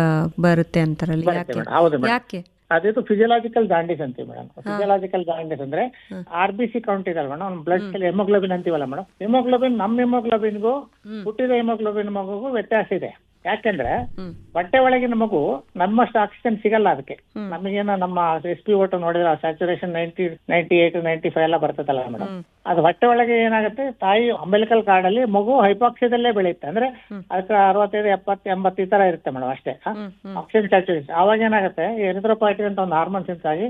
ಬರುತ್ತೆ ಅಂತಾರಲ್ಲ, ಯಾಕೆ? ಅದೇದು ಫಿಸಿಯಲಾಜಿಕಲ್ ಜಾಂಡಿಸ್ ಅಂತೀವಿ ಮೇಡಮ್. ಫಿಸಿಯಲಾಜಿಕಲ್ ಜಾಂಡಿಸ್ ಅಂದ್ರೆ RBC ಕೌಂಟ್ ಇದಲ್ಲ ಮೇಡಮ್, ಬ್ಲಡ್ ಸೆಲ್ ಹೆಮೋಗ್ಲೋಬಿನ್ ಅಂತೀವಲ್ಲ ಮೇಡಮ್. ಹೆಮೋಗ್ಲೋಬಿನ್ ನಮ್ಮ ಹೆಮೋಗ್ಲೋಬಿನ್ಗೂ ಹುಟ್ಟಿದ ಹೆಮೋಗ್ಲೋಬಿನ್ ಮಗುಗೂ ವ್ಯತ್ಯಾಸ ಇದೆ. ಯಾಕೆಂದ್ರೆ ಹೊಟ್ಟೆ ಒಳಗಿನ ಮಗು ನಮ್ಮಷ್ಟು ಆಕ್ಸಿಜನ್ ಸಿಗಲ್ಲ ಅದಕ್ಕೆ. ನಮಗೇನೋ ನಮ್ಮ SpO2 ನೋಡಿದ್ರೆ ಸ್ಯಾಚುರೇಷನ್ 98-95 ಎಲ್ಲ ಬರ್ತದಲ್ಲ ಮೇಡಮ್. ಅದು ಹೊಟ್ಟೆ ಒಳಗೆ ಏನಾಗುತ್ತೆ, ತಾಯಿ ಅಂಬೆಲಿಕಲ್ ಕಾರ್ಡ್ ಅಲ್ಲಿ ಮಗು ಹೈಪಾಕ್ಸಿಯದಲ್ಲೇ ಬೆಳೆಯುತ್ತೆ. ಅಂದ್ರೆ ಅದಕ್ಕೆ 65-70-80 ಈ ತರ ಇರುತ್ತೆ ಮೇಡಮ್ ಅಷ್ಟೇ ಆಕ್ಸಿಜನ್ ಸ್ಯಾಚುರೇಷನ್. ಅವಾಗ ಏನಾಗುತ್ತೆ, ಎರಿಥ್ರೋಪಾಯಿಟಿನ್ ಅಂತ ಒಂದು ಹಾರ್ಮೋನ್ಸ್ ಇಂದಾಗಿ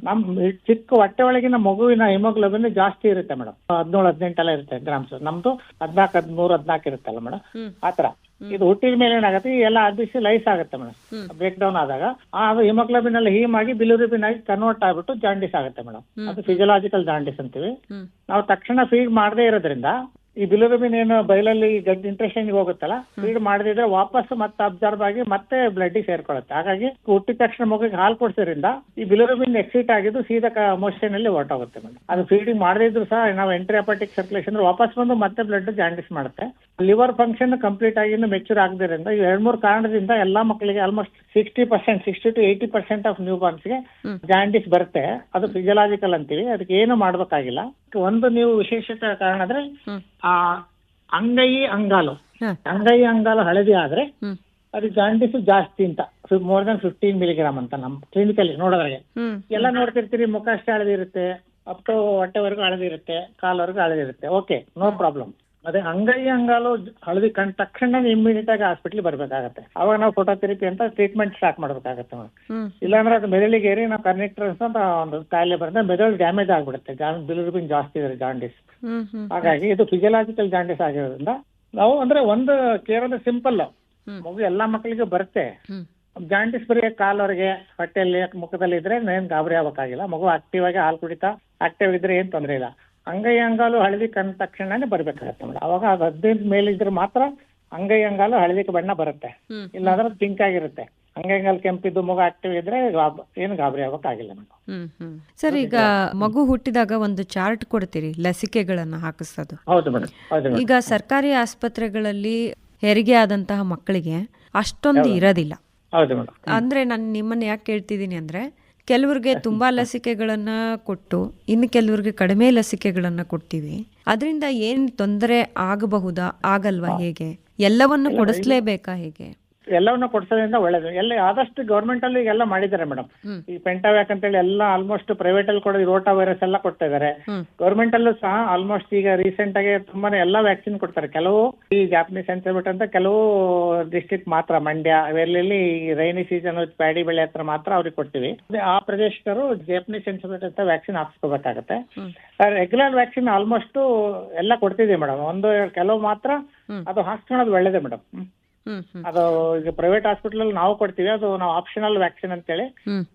ನಮ್ ಚಿಕ್ಕ ಹೊಟ್ಟೆ ಒಳಗಿನ ಮಗುವಿನ ಹಿಮೋಗ್ಲೋಬಿನ್ ಜಾಸ್ತಿ ಇರುತ್ತೆ ಮೇಡಮ್. 17-18 ಎಲ್ಲ ಇರುತ್ತೆ ಗ್ರಾಮ್ಸ್. ನಮ್ದು 14-13-14 ಇರುತ್ತಲ್ಲ ಮೇಡಮ್. ಆತರ ಇದು ಹುಟ್ಟಿದ ಮೇಲೆ ಏನಾಗುತ್ತೆ, ಈ ಎಲ್ಲ RBC ಲೈಸ್ ಆಗುತ್ತೆ ಮೇಡಮ್. ಬ್ರೇಕ್ ಡೌನ್ ಆದಾಗ ಅದು ಹಿಮೋಗ್ಲೋಬಿನ್ ಅಲ್ಲಿ ಹೀಮ್ ಆಗಿ ಬಿಲಿರುಬಿನ್ ಆಗಿ ಕನ್ವರ್ಟ್ ಆಗ್ಬಿಟ್ಟು ಜಾಂಡಿಸ್ ಆಗುತ್ತೆ ಮೇಡಮ್. ಅದು ಫಿಸಿಯಲಾಜಿಕಲ್ ಜಾಂಡಿಸ್ ಅಂತೀವಿ. ನಾವು ತಕ್ಷಣ ಫೀಡ್ ಮಾಡದೇ ಇರೋದ್ರಿಂದ ಈ ಬಿಲಿರುಬಿನ್ ಏನು ಬಯಲಲ್ಲಿ ಗಡ್ ಇಂಟ್ರೆಷನ್ ಹೋಗುತ್ತಲ್ಲ, ಫೀಡ್ ಮಾಡದಿದ್ರೆ ವಾಪಸ್ ಮತ್ತೆ ಅಬ್ಸರ್ವ್ ಆಗಿ ಮತ್ತೆ ಬ್ಲಡ್ ಸೇರ್ಕೊಳ್ಳುತ್ತೆ. ಹಾಗಾಗಿ ಹುಟ್ಟಿದ ತಕ್ಷಣ ಮಗುಗೆ ಹಾಲು ಕೊಡ್ಸೋದ್ರಿಂದ ಈ ಬಿಲಿರುಬಿನ್ ಎಕ್ಸಿಟ್ ಆಗಿದ್ದು ಸೀದಾ ಮೋಷನ್ ಅಲ್ಲಿ ಹೊರಟೋಗುತ್ತೆ ಮೇಡಮ್. ಅದು ಫೀಡಿಂಗ್ ಮಾಡದಿದ್ರು ಸಹ ನಾವು ಎಂಟ್ರಿಯಾಪಟಿಕ್ ಸರ್ಕ್ಯುಲೇಷನ್ ವಾಪಸ್ ಬಂದು ಮತ್ತೆ ಬ್ಲಡ್ ಜಾಂಡಿಸ್ ಮಾಡುತ್ತೆ. ಲಿವರ್ ಫಂಕ್ಷನ್ ಕಂಪ್ಲೀಟ್ ಆಗಿ ಮೆಚೂರ್ ಆಗದ್ರಿಂದ ಈ 2-3 ಕಾರಣದಿಂದ ಎಲ್ಲಾ ಮಕ್ಕಳಿಗೆ ಆಲ್ಮೋಸ್ಟ್ 60% ಆಫ್ ನ್ಯೂ ಬಾರ್ನ್ಸ್ಗೆ ಜಾಂಡಿಸ್ ಬರುತ್ತೆ. ಅದು ಫಿಸಿಯಲಾಜಿಕಲ್ ಅಂತೀವಿ. ಅದಕ್ಕೆ ಏನು ಮಾಡ್ಬೇಕಾಗಿಲ್ಲ. ಒಂದು ನೀವು ವಿಶೇಷತೆ ಕಾರಣ ಅಂದ್ರೆ ಆ ಅಂಗೈ ಅಂಗಾಲು ಹಳದಿ ಆದ್ರೆ ಅದು ಜಾಂಡಿಸ್ ಜಾಸ್ತಿ ಅಂತ, more than 15 milligram ಅಂತ ನಮ್ ಕ್ಲಿನಿಕಲ್ಲಿ ನೋಡೋದ್ರಾಗೆ ಎಲ್ಲ ನೋಡ್ತಿರ್ತೀರಿ. ಮುಖ ಅಷ್ಟೇ ಹಳದಿರುತ್ತೆ, ಅಪ್ ಟು ಹೊಟ್ಟೆವರೆಗೂ ಹಳದಿರುತ್ತೆ, ಕಾಲ್ವರೆಗೂ ಹಳದಿರುತ್ತೆ. Okay, no problem. ಅದೇ ಅಂಗೈ ಅಂಗಾಲು ಹಳದಿ ಕಂಡ ತಕ್ಷಣ ಇಮ್ಮಿಡಿಯೇಟ್ ಆಗಿ ಹಾಸ್ಪಿಟ್ಲಿಗೆ ಬರ್ಬೇಕಾಗತ್ತೆ. ಅವಾಗ ನಾವು ಫೋಟೋಥೆರಪಿ ಅಂತ ಟ್ರೀಟ್ಮೆಂಟ್ ಸ್ಟಾರ್ಟ್ ಮಾಡ್ಬೇಕಾಗತ್ತೆ. ಇಲ್ಲಾಂದ್ರೆ ಅದು ಮೆದುಳಿಗೆ ಏರಿ ನಾವು ಕರ್ನಿಕ್ಟರ್ಸ್ ಅಂತ ಒಂದು ಕಾಯಿಲೆ ಬರುತ್ತೆ, ಮೆದುಳು ಡ್ಯಾಮೇಜ್ ಆಗ್ಬಿಡುತ್ತೆ. ಬಿಲಿರುಬಿನ್ ಜಾಸ್ತಿ ಇದೆ ಜಾಂಡಿಸ್. ಹಾಗಾಗಿ ಇದು ಫಿಸಿಯಲಾಜಿಕಲ್ ಜಾಂಡಿಸ್ ಆಗಿರೋದ್ರಿಂದ ನಾವು ಅಂದ್ರೆ ಒಂದು ಕೇರ್ ಅಂದ್ರೆ ಸಿಂಪಲ್, ಮಗು ಎಲ್ಲಾ ಮಕ್ಕಳಿಗೆ ಬರುತ್ತೆ. ಜಾಂಡಿಸ್ ಬರೀ ಕಾಲವರೆಗೆ ಹೊಟ್ಟೆಯಲ್ಲಿ ಮುಖದಲ್ಲಿ ಇದ್ರೆ ಏನ್ ಗಾಬರಿ ಆಗ್ಬೇಕಾಗಿಲ್ಲ. ಮಗು ಆಕ್ಟಿವ್ ಆಗಿ ಹಾಲು ಕುಡಿತಾ ಆಕ್ಟಿವ್ ಇದ್ರೆ ಏನ್ ತೊಂದರೆ ಇಲ್ಲ. ಅಂಗೈ ಅಂಗಾಲು ಹಳದಿ ಕಂಡ ತಕ್ಷಣನೇ ಬರ್ಬೇಕಾಗತ್ತೆ ಮೇಡಮ್. ಅವಾಗ ಅದು 15 ಮೇಲಿದ್ರೆ ಮಾತ್ರ ಅಂಗೈ ಅಂಗಾಲು ಹಳದಿ ಬಣ್ಣ ಬರುತ್ತೆ, ಇಲ್ಲಾಂದ್ರೆ ಪಿಂಕ್ ಆಗಿರುತ್ತೆ. ಅಂಗೈ ಅಂಗಾಲು ಕೆಂಪಿದ್ದು ಮಗು ಆಕ್ಟಿವ್ ಇದ್ರೆ ಏನು ಗಾಬರಿ ಆಗ್ಬೇಕಾಗಿಲ್ಲ ಮೇಡಮ್. ಸರ್, ಈಗ ಮಗು ಹುಟ್ಟಿದಾಗ ಒಂದು ಚಾರ್ಟ್ ಕೊಡ್ತೀರಿ ಲಸಿಕೆಗಳನ್ನ ಹಾಕಿಸೋದು. ಹೌದು ಮೇಡಮ್. ಈಗ ಸರ್ಕಾರಿ ಆಸ್ಪತ್ರೆಗಳಲ್ಲಿ ಹೆರಿಗೆ ಆದಂತಹ ಮಕ್ಕಳಿಗೆ ಅಷ್ಟೊಂದು ಇರೋದಿಲ್ಲ. ಹೌದು ಮೇಡಮ್. ಅಂದ್ರೆ ನಾನು ನಿಮ್ಮನ್ನ ಯಾಕೆ ಕೇಳ್ತಿದ್ದೀನಿ ಅಂದ್ರೆ, ಕೆಲವ್ರಿಗೆ ತುಂಬಾ ಲಸಿಕೆಗಳನ್ನ ಕೊಟ್ಟು ಇನ್ನು ಕೆಲವ್ರಿಗೆ ಕಡಿಮೆ ಲಸಿಕೆಗಳನ್ನ ಕೊಡ್ತೀವಿ. ಅದರಿಂದ ಏನ್ ತೊಂದರೆ ಆಗಬಹುದಾ, ಆಗಲ್ವಾ? ಹೇಗೆ ಎಲ್ಲವನ್ನು ಕೊಡಿಸ್ಲೇಬೇಕಾ? ಹೇಗೆ ಎಲ್ಲವನ್ನ ಕೊಡ್ಸೋದ್ರಿಂದ ಒಳ್ಳೇದು. ಎಲ್ಲ ಆದಷ್ಟು ಗೌರ್ಮೆಂಟ್ ಅಲ್ಲಿ ಎಲ್ಲ ಮಾಡಿದ್ದಾರೆ ಮೇಡಮ್. ಈ ಪೆಂಟಾವ್ಯಾಕ್ ಅಂತೇಳಿ ಎಲ್ಲ ಆಲ್ಮೋಸ್ಟ್ ಪ್ರೈವೇಟ್ ಅಲ್ಲಿ ಕೊಡೋದು, ರೋಟಾ ವೈರಸ್ ಎಲ್ಲ ಕೊಡ್ತಾ ಇದಾರೆ. ಗೌರ್ಮೆಂಟ್ ಅಲ್ಲೂ ಸಹ ಆಲ್ಮೋಸ್ಟ್ ಈಗ ರೀಸೆಂಟ್ ಆಗಿ ತುಂಬಾನೇ ಎಲ್ಲಾ ವ್ಯಾಕ್ಸಿನ್ ಕೊಡ್ತಾರೆ. ಕೆಲವು ಈ ಜಾಪನೀಸ್ ಎನ್ಸೆಫೆಲಿಸ್ ಅಂತ ಕೆಲವು ಡಿಸ್ಟ್ರಿಕ್ಟ್ ಮಾತ್ರ, ಮಂಡ್ಯ ಅವೆಲ್ಲಿ ರೈನಿ ಸೀಸನ್ ಪ್ಯಾಡಿ ಬೆಳೆ ಹತ್ರ ಮಾತ್ರ ಅವ್ರಿಗೆ ಕೊಡ್ತೀವಿ. ಆ ಪ್ರದೇಶದವರು ಜಾಪನೀಸ್ ಎನ್ಸೆಫೆಲಿಸ್ ಅಂತ ವ್ಯಾಕ್ಸಿನ್ ಹಾಕ್ಸ್ಕೋಬೇಕಾಗತ್ತೆ. ರೆಗ್ಯುಲರ್ ವ್ಯಾಕ್ಸಿನ್ ಆಲ್ಮೋಸ್ಟ್ ಎಲ್ಲ ಕೊಡ್ತಿದ್ದೀವಿ ಮೇಡಮ್. ಕೆಲವು ಮಾತ್ರ ಅದು ಹಾಕ್ಸ್ಕೊಳ್ಳೋದು ಒಳ್ಳೇದೇ ಮೇಡಮ್. ಅದು ಈಗ ಪ್ರೈವೇಟ್ ಹಾಸ್ಪಿಟಲ್ ನಾವು ಕೊಡ್ತೀವಿ, ಅದು ನಾವು ಆಪ್ಷನಲ್ ವ್ಯಾಕ್ಸಿನ್ ಅಂತೇಳಿ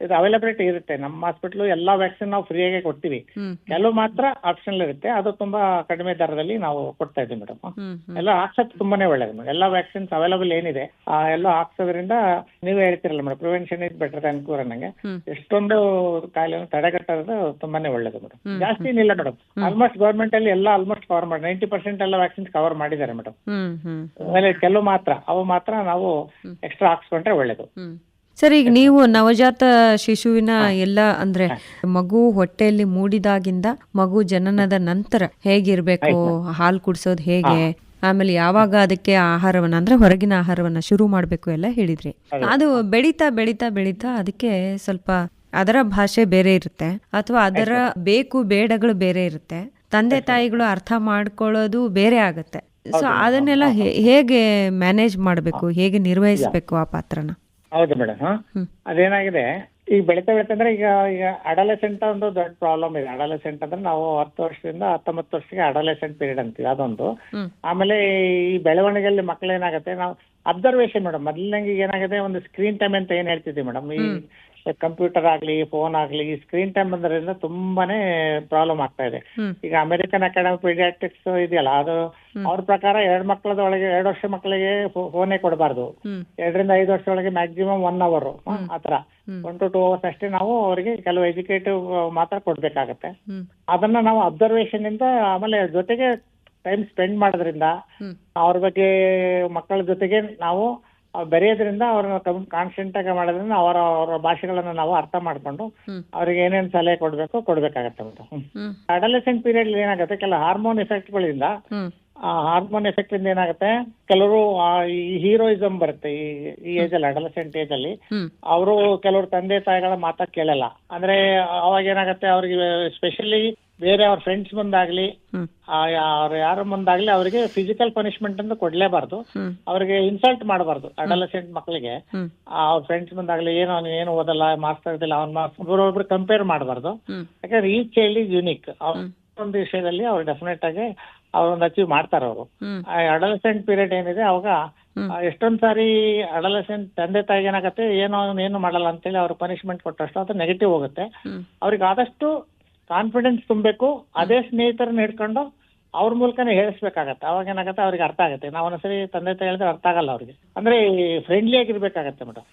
ಇದು ಅವೈಲಬಿಲಿಟಿ ಇರುತ್ತೆ. ನಮ್ಮ ಹಾಸ್ಪಿಟಲ್ ಎಲ್ಲಾ ವ್ಯಾಕ್ಸಿನ್ ನಾವು ಫ್ರೀಯಾಗಿ ಕೊಡ್ತೀವಿ, ಕೆಲವು ಮಾತ್ರ ಆಪ್ಷನಲ್ ಇರುತ್ತೆ. ಅದು ತುಂಬಾ ಕಡಿಮೆ ದರದಲ್ಲಿ ನಾವು ಕೊಡ್ತಾ ಇದ್ದೀವಿ ಮೇಡಮ್. ಎಲ್ಲ ಹಾಕ್ಸೋದು ತುಂಬಾನೇ ಒಳ್ಳೇದು ಮೇಡಮ್. ಎಲ್ಲಾ ವ್ಯಾಕ್ಸಿನ್ಸ್ ಅವೈಲಬಲ್ ಏನಿದೆ ಎಲ್ಲ ಹಾಕ್ಸೋದ್ರಿಂದ ನೀವೇ ಹೇಳ್ತಿರಲ್ಲ madam, prevention is better than cure ಅನ್ನಂಗೆ ಎಷ್ಟೊಂದು ಕಾಯಿಲೆಯನ್ನು ತಡೆಗಟ್ಟೋದು ತುಂಬಾನೇ ಒಳ್ಳೇದು ಮೇಡಮ್. ಜಾಸ್ತಿ ಏನಿಲ್ಲ ಮೇಡಮ್, ಆಲ್ಮೋಸ್ಟ್ ಗೌರ್ಮೆಂಟ್ ಅಲ್ಲಿ ಎಲ್ಲ ಆಲ್ಮೋಸ್ಟ್ ಕವರ್ ಮಾಡಿ 90% ಎಲ್ಲ ವ್ಯಾಕ್ಸಿನ್ಸ್ ಕವರ್ ಮಾಡಿದ್ದಾರೆ ಮೇಡಮ್. ಆಮೇಲೆ ಕೆಲವು ಮಾತ್ರ ನಾವು ಎಕ್ಸ್ಟ್ರಾ ಹಾಕ್ಸ್ಕೊಂಡ್ರೆ ಒಳ್ಳೇದು. ಸರ್, ಈಗ ನೀವು ನವಜಾತ ಶಿಶುವಿನ ಎಲ್ಲ ಅಂದ್ರೆ ಮಗು ಹೊಟ್ಟೆಯಲ್ಲಿ ಮೂಡಿದಾಗಿಂದ ಮಗು ಜನನದ ನಂತರ ಹೇಗಿರ್ಬೇಕು, ಹಾಲು ಕುಡಿಸೋದು ಹೇಗೆ, ಆಮೇಲೆ ಯಾವಾಗ ಅದಕ್ಕೆ ಆಹಾರವನ್ನ ಅಂದ್ರೆ ಹೊರಗಿನ ಆಹಾರವನ್ನ ಶುರು ಮಾಡ್ಬೇಕು ಎಲ್ಲ ಹೇಳಿದ್ರಿ. ಅದು ಬೆಳೀತಾ ಬೆಳೀತಾ ಬೆಳೀತಾ ಅದಕ್ಕೆ ಸ್ವಲ್ಪ ಅದರ ಭಾಷೆ ಬೇರೆ ಇರುತ್ತೆ, ಅಥವಾ ಅದರ ಬೇಕು ಬೇಡಗಳು ಬೇರೆ ಇರುತ್ತೆ, ತಂದೆ ತಾಯಿಗಳು ಅರ್ಥ ಮಾಡ್ಕೊಳ್ಳೋದು ಬೇರೆ ಆಗತ್ತೆ. ಸೊ ಅದನ್ನೆಲ್ಲ ಹೇಗೆ ಮ್ಯಾನೇಜ್ ಮಾಡಬೇಕು, ಹೇಗೆ ನಿರ್ವಹಿಸಬೇಕು ಆ ಪಾತ್ರನ? ಹೌದು ಮೇಡಮ್. ಅದೇನಾಗಿದೆ, ಈಗ ಬೆಳಿತಾ ಅಂದ್ರೆ ಈಗ ಅಡಲೆಸೆಂಟ್ ಒಂದು ದೊಡ್ಡ ಪ್ರಾಬ್ಲಮ್ ಇದೆ. ಅಡಲೆಸೆಂಟ್ ಅಂದ್ರೆ ನಾವು 10 ವರ್ಷದಿಂದ 19 ವರ್ಷಕ್ಕೆ ಅಡಲೆಸೆಂಟ್ ಪೀರಿಯಡ್ ಅಂತೀವಿ, ಅದೊಂದು. ಆಮೇಲೆ ಈ ಬೆಳವಣಿಗೆಯಲ್ಲಿ ಮಕ್ಕಳೇನಾಗುತ್ತೆ, ನಾವು ಅಬ್ಸರ್ವೇಷನ್ ಮೇಡಮ್, ಮೊದಲಿನಂಗೆ ಏನಾಗಿದೆ, ಒಂದು ಸ್ಕ್ರೀನ್ ಟೈಮ್ ಅಂತ ಏನ್ ಹೇಳ್ತಿದ್ವಿ ಮೇಡಮ್, ಈ ಕಂಪ್ಯೂಟರ್ ಆಗ್ಲಿ ಫೋನ್ ಆಗ್ಲಿ ಸ್ಕ್ರೀನ್ ಟೈಮ್ ಬಂದ್ರಿಂದ ತುಂಬಾನೇ ಪ್ರಾಬ್ಲಮ್ ಆಗ್ತಾ ಇದೆ. ಈಗ ಅಮೆರಿಕನ್ ಅಕಾಡೆಮಿ ಪೀಡಿಯಾಟ್ರಿಕ್ಸ್ ಇದೆಯಲ್ಲ, ಅದು ಅವ್ರ ಪ್ರಕಾರ 2 ವರ್ಷ ಮಕ್ಕಳಿಗೆ ಫೋನೇ ಕೊಡಬಾರ್ದು. 2 ರಿಂದ 5 ವರ್ಷದೊಳಗೆ ಮ್ಯಾಕ್ಸಿಮಮ್ 1 hour ಆತರ 1 to 2 hours ಅಷ್ಟೇ ನಾವು ಅವರಿಗೆ ಕೆಲವು ಎಜುಕೇಟಿವ್ ಮಾತ್ರ ಕೊಡ್ಬೇಕಾಗತ್ತೆ. ಅದನ್ನ ನಾವು ಅಬ್ಸರ್ವೇಷನ್ ಇಂದ, ಆಮೇಲೆ ಜೊತೆಗೆ ಟೈಮ್ ಸ್ಪೆಂಡ್ ಮಾಡೋದ್ರಿಂದ, ಅವ್ರ ಬಗ್ಗೆ ಮಕ್ಕಳ ಜೊತೆಗೆ ನಾವು ಬೆರೆಯೋದ್ರಿಂದ, ಅವ್ರನ್ನ ಕಾನ್ಸ್ಟೆಂಟ್ ಆಗಿ ಮಾಡೋದ್ರಿಂದ ಅವರ ಭಾಷೆಗಳನ್ನ ನಾವು ಅರ್ಥ ಮಾಡ್ಕೊಂಡು ಅವ್ರಿಗೆ ಏನೇನ್ ಸಲಹೆ ಕೊಡ್ಬೇಕಾಗತ್ತೆ ಮೇಡಮ್. ಅಡಲೆಸೆಂಟ್ ಪೀರಿಯಡ್ ಏನಾಗುತ್ತೆ, ಕೆಲ ಹಾರ್ಮೋನ್ ಎಫೆಕ್ಟ್ಗಳಿಂದ, ಹಾರ್ಮೋನ್ ಎಫೆಕ್ಟ್ ಇಂದ ಏನಾಗುತ್ತೆ, ಕೆಲವರು ಈ ಹೀರೋಯಿಸಮ್ ಬರುತ್ತೆ ಈ ಏಜ್ ಅಲ್ಲಿ, ಅಡಲೆಸೆಂಟ್ ಏಜ್ ಅಲ್ಲಿ. ಅವರು ಕೆಲವರು ತಂದೆ ತಾಯಿಗಳ ಮಾತಾ ಕೇಳಲ್ಲ. ಅಂದ್ರೆ ಅವಾಗ ಏನಾಗುತ್ತೆ, ಅವ್ರಿಗೆ ಸ್ಪೆಷಲಿ ಬೇರೆ ಅವ್ರ ಫ್ರೆಂಡ್ಸ್ ಮುಂದಾಗ್ಲಿ ಯಾರ ಮುಂದಾಗ್ಲಿ ಅವ್ರಿಗೆ ಫಿಸಿಕಲ್ ಪನಿಷ್ಮೆಂಟ್ ಅಂತ ಕೊಡ್ಲೇಬಾರ್ದು, ಅವ್ರಿಗೆ ಇನ್ಸಲ್ಟ್ ಮಾಡಬಾರ್ದು. ಅಡಲೆಸೆಂಟ್ ಮಕ್ಕಳಿಗೆ ಅವ್ರ ಫ್ರೆಂಡ್ಸ್ ಮುಂದಾಗ್ಲಿ ಏನು ಓದಲ್ಲ, ಮಾರ್ಕ್ಸ್ ತೆಗೆದಿಲ್ಲ, ಅವ್ನ ಮಾರ್ಕ್ಸ್ ಒಬ್ಬರೊಬ್ರು ಕಂಪೇರ್ ಮಾಡಬಾರ್ದು. ಯಾಕಂದ್ರೆ ಈ ಚೈಲ್ಡ್ ಈಸ್ ಯುನಿಕ್. ಒಂದು ವಿಷಯದಲ್ಲಿ ಅವ್ರು ಡೆಫಿನೆಟ್ ಆಗಿ ಅವ್ರೊಂದು ಅಚೀವ್ ಮಾಡ್ತಾರೆ ಅವರು. ಅಡಲೆಸೆಂಟ್ ಪೀರಿಯಡ್ ಏನಿದೆ ಅವಾಗ ಎಷ್ಟೊಂದ್ ಸಾರಿ ಅಡಲೆಸೆಂಟ್ ತಂದೆ ತಾಯಿಗೆ ಏನಾಗತ್ತೆ, ಏನು ಮಾಡಲ್ಲ ಅಂತೇಳಿ ಅವ್ರ ಪನಿಷ್ಮೆಂಟ್ ಕೊಟ್ಟಷ್ಟು ಅದು ನೆಗೆಟಿವ್ ಹೋಗುತ್ತೆ. ಅವ್ರಿಗೆ ಆದಷ್ಟು ಕಾನ್ಫಿಡೆನ್ಸ್ ತುಂಬಬೇಕು, ಅದೇ ಸ್ನೇಹಿತರನ್ನ ಹಿಡ್ಕೊಂಡು ಅವ್ರ ಮೂಲಕನೇ ಹೇಳಿಸ್ಬೇಕಾಗತ್ತೆ. ಅವಾಗ ಏನಾಗತ್ತೆ, ಅವ್ರಿಗೆ ಅರ್ಥ ಆಗುತ್ತೆ. ನಾವು ಒಂದ್ಸರಿ ತಂದೆ ತಾಯಿ ಹೇಳಿದ್ರೆ ಅರ್ಥ ಆಗಲ್ಲ ಅವ್ರಿಗೆ. ಅಂದ್ರೆ ಫ್ರೆಂಡ್ಲಿ ಆಗಿರ್ಬೇಕಾಗತ್ತೆ ಮೇಡಮ್.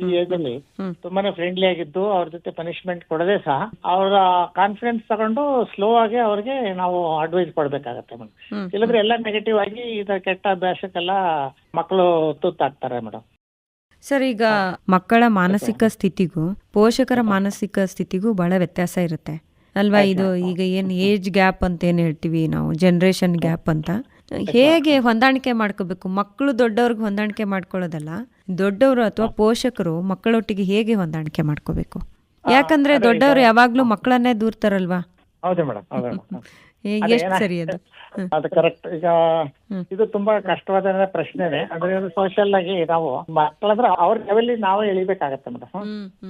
ಈ ಏಜ್ ಅಲ್ಲಿ ತುಂಬಾನೇ ಫ್ರೆಂಡ್ಲಿ ಆಗಿದ್ದು ಅವ್ರ ಜೊತೆ ಪನಿಷ್ಮೆಂಟ್ ಕೊಡದೆ ಸಹ ಅವರ ಕಾನ್ಫಿಡೆನ್ಸ್ ತಗೊಂಡು ಸ್ಲೋ ಆಗಿ ಅವ್ರಿಗೆ ನಾವು ಅಡ್ವೈಸ್ ಕೊಡ್ಬೇಕಾಗತ್ತೆ ಮೇಡಮ್. ಇಲ್ಲದ್ರೆ ಎಲ್ಲ ನೆಗೆಟಿವ್ ಆಗಿ ಇದ ಕೆಟ್ಟ ಅಭ್ಯಾಸಕ್ಕೆಲ್ಲ ಮಕ್ಕಳು ತುತ್ತಾಗ್ತಾರೆ ಮೇಡಮ್. ಸರ್, ಈಗ ಮಕ್ಕಳ ಮಾನಸಿಕ ಸ್ಥಿತಿಗೂ ಪೋಷಕರ ಮಾನಸಿಕ ಸ್ಥಿತಿಗೂ ಬಹಳ ವ್ಯತ್ಯಾಸ ಇರುತ್ತೆ ಅಲ್ವಾ? ಇದು ಈಗ ಏನ್ ಏಜ್ ಗ್ಯಾಪ್ ಅಂತ ಏನ್ ಹೇಳ್ತೀವಿ ನಾವು, ಜನರೇಷನ್ ಗ್ಯಾಪ್ ಅಂತ, ಹೇಗೆ ಹೊಂದಾಣಿಕೆ ಮಾಡ್ಕೋಬೇಕು? ಮಕ್ಕಳು ದೊಡ್ಡವ್ರಿಗೆ ಹೊಂದಾಣಿಕೆ ಮಾಡ್ಕೊಳ್ಳೋದಲ್ಲ, ದೊಡ್ಡವರು ಅಥವಾ ಪೋಷಕರು ಮಕ್ಕಳೊಟ್ಟಿಗೆ ಹೇಗೆ ಹೊಂದಾಣಿಕೆ ಮಾಡ್ಕೋಬೇಕು? ಯಾಕಂದ್ರೆ ದೊಡ್ಡವರು ಯಾವಾಗ್ಲೂ ಮಕ್ಕಳನ್ನೇ ದೂರ್ತಾರಲ್ವಾ? ಹೌದು ಮೇಡಮ್. ಎಷ್ಟು ಸರಿ ಅದು? ಅದು ಕರೆಕ್ಟ್. ಈಗ ಇದು ತುಂಬಾ ಕಷ್ಟವಾದ ಪ್ರಶ್ನೆನೆ. ಅಂದ್ರೆ ಸೋಷಿಯಲ್ ಆಗಿ ನಾವು ಮಕ್ಕಳಂದ್ರೆ ಅವ್ರ ಲೆವೆಲ್ ನಾವೇ ಎಳಿಬೇಕಾಗತ್ತೆ ಮೇಡಮ್.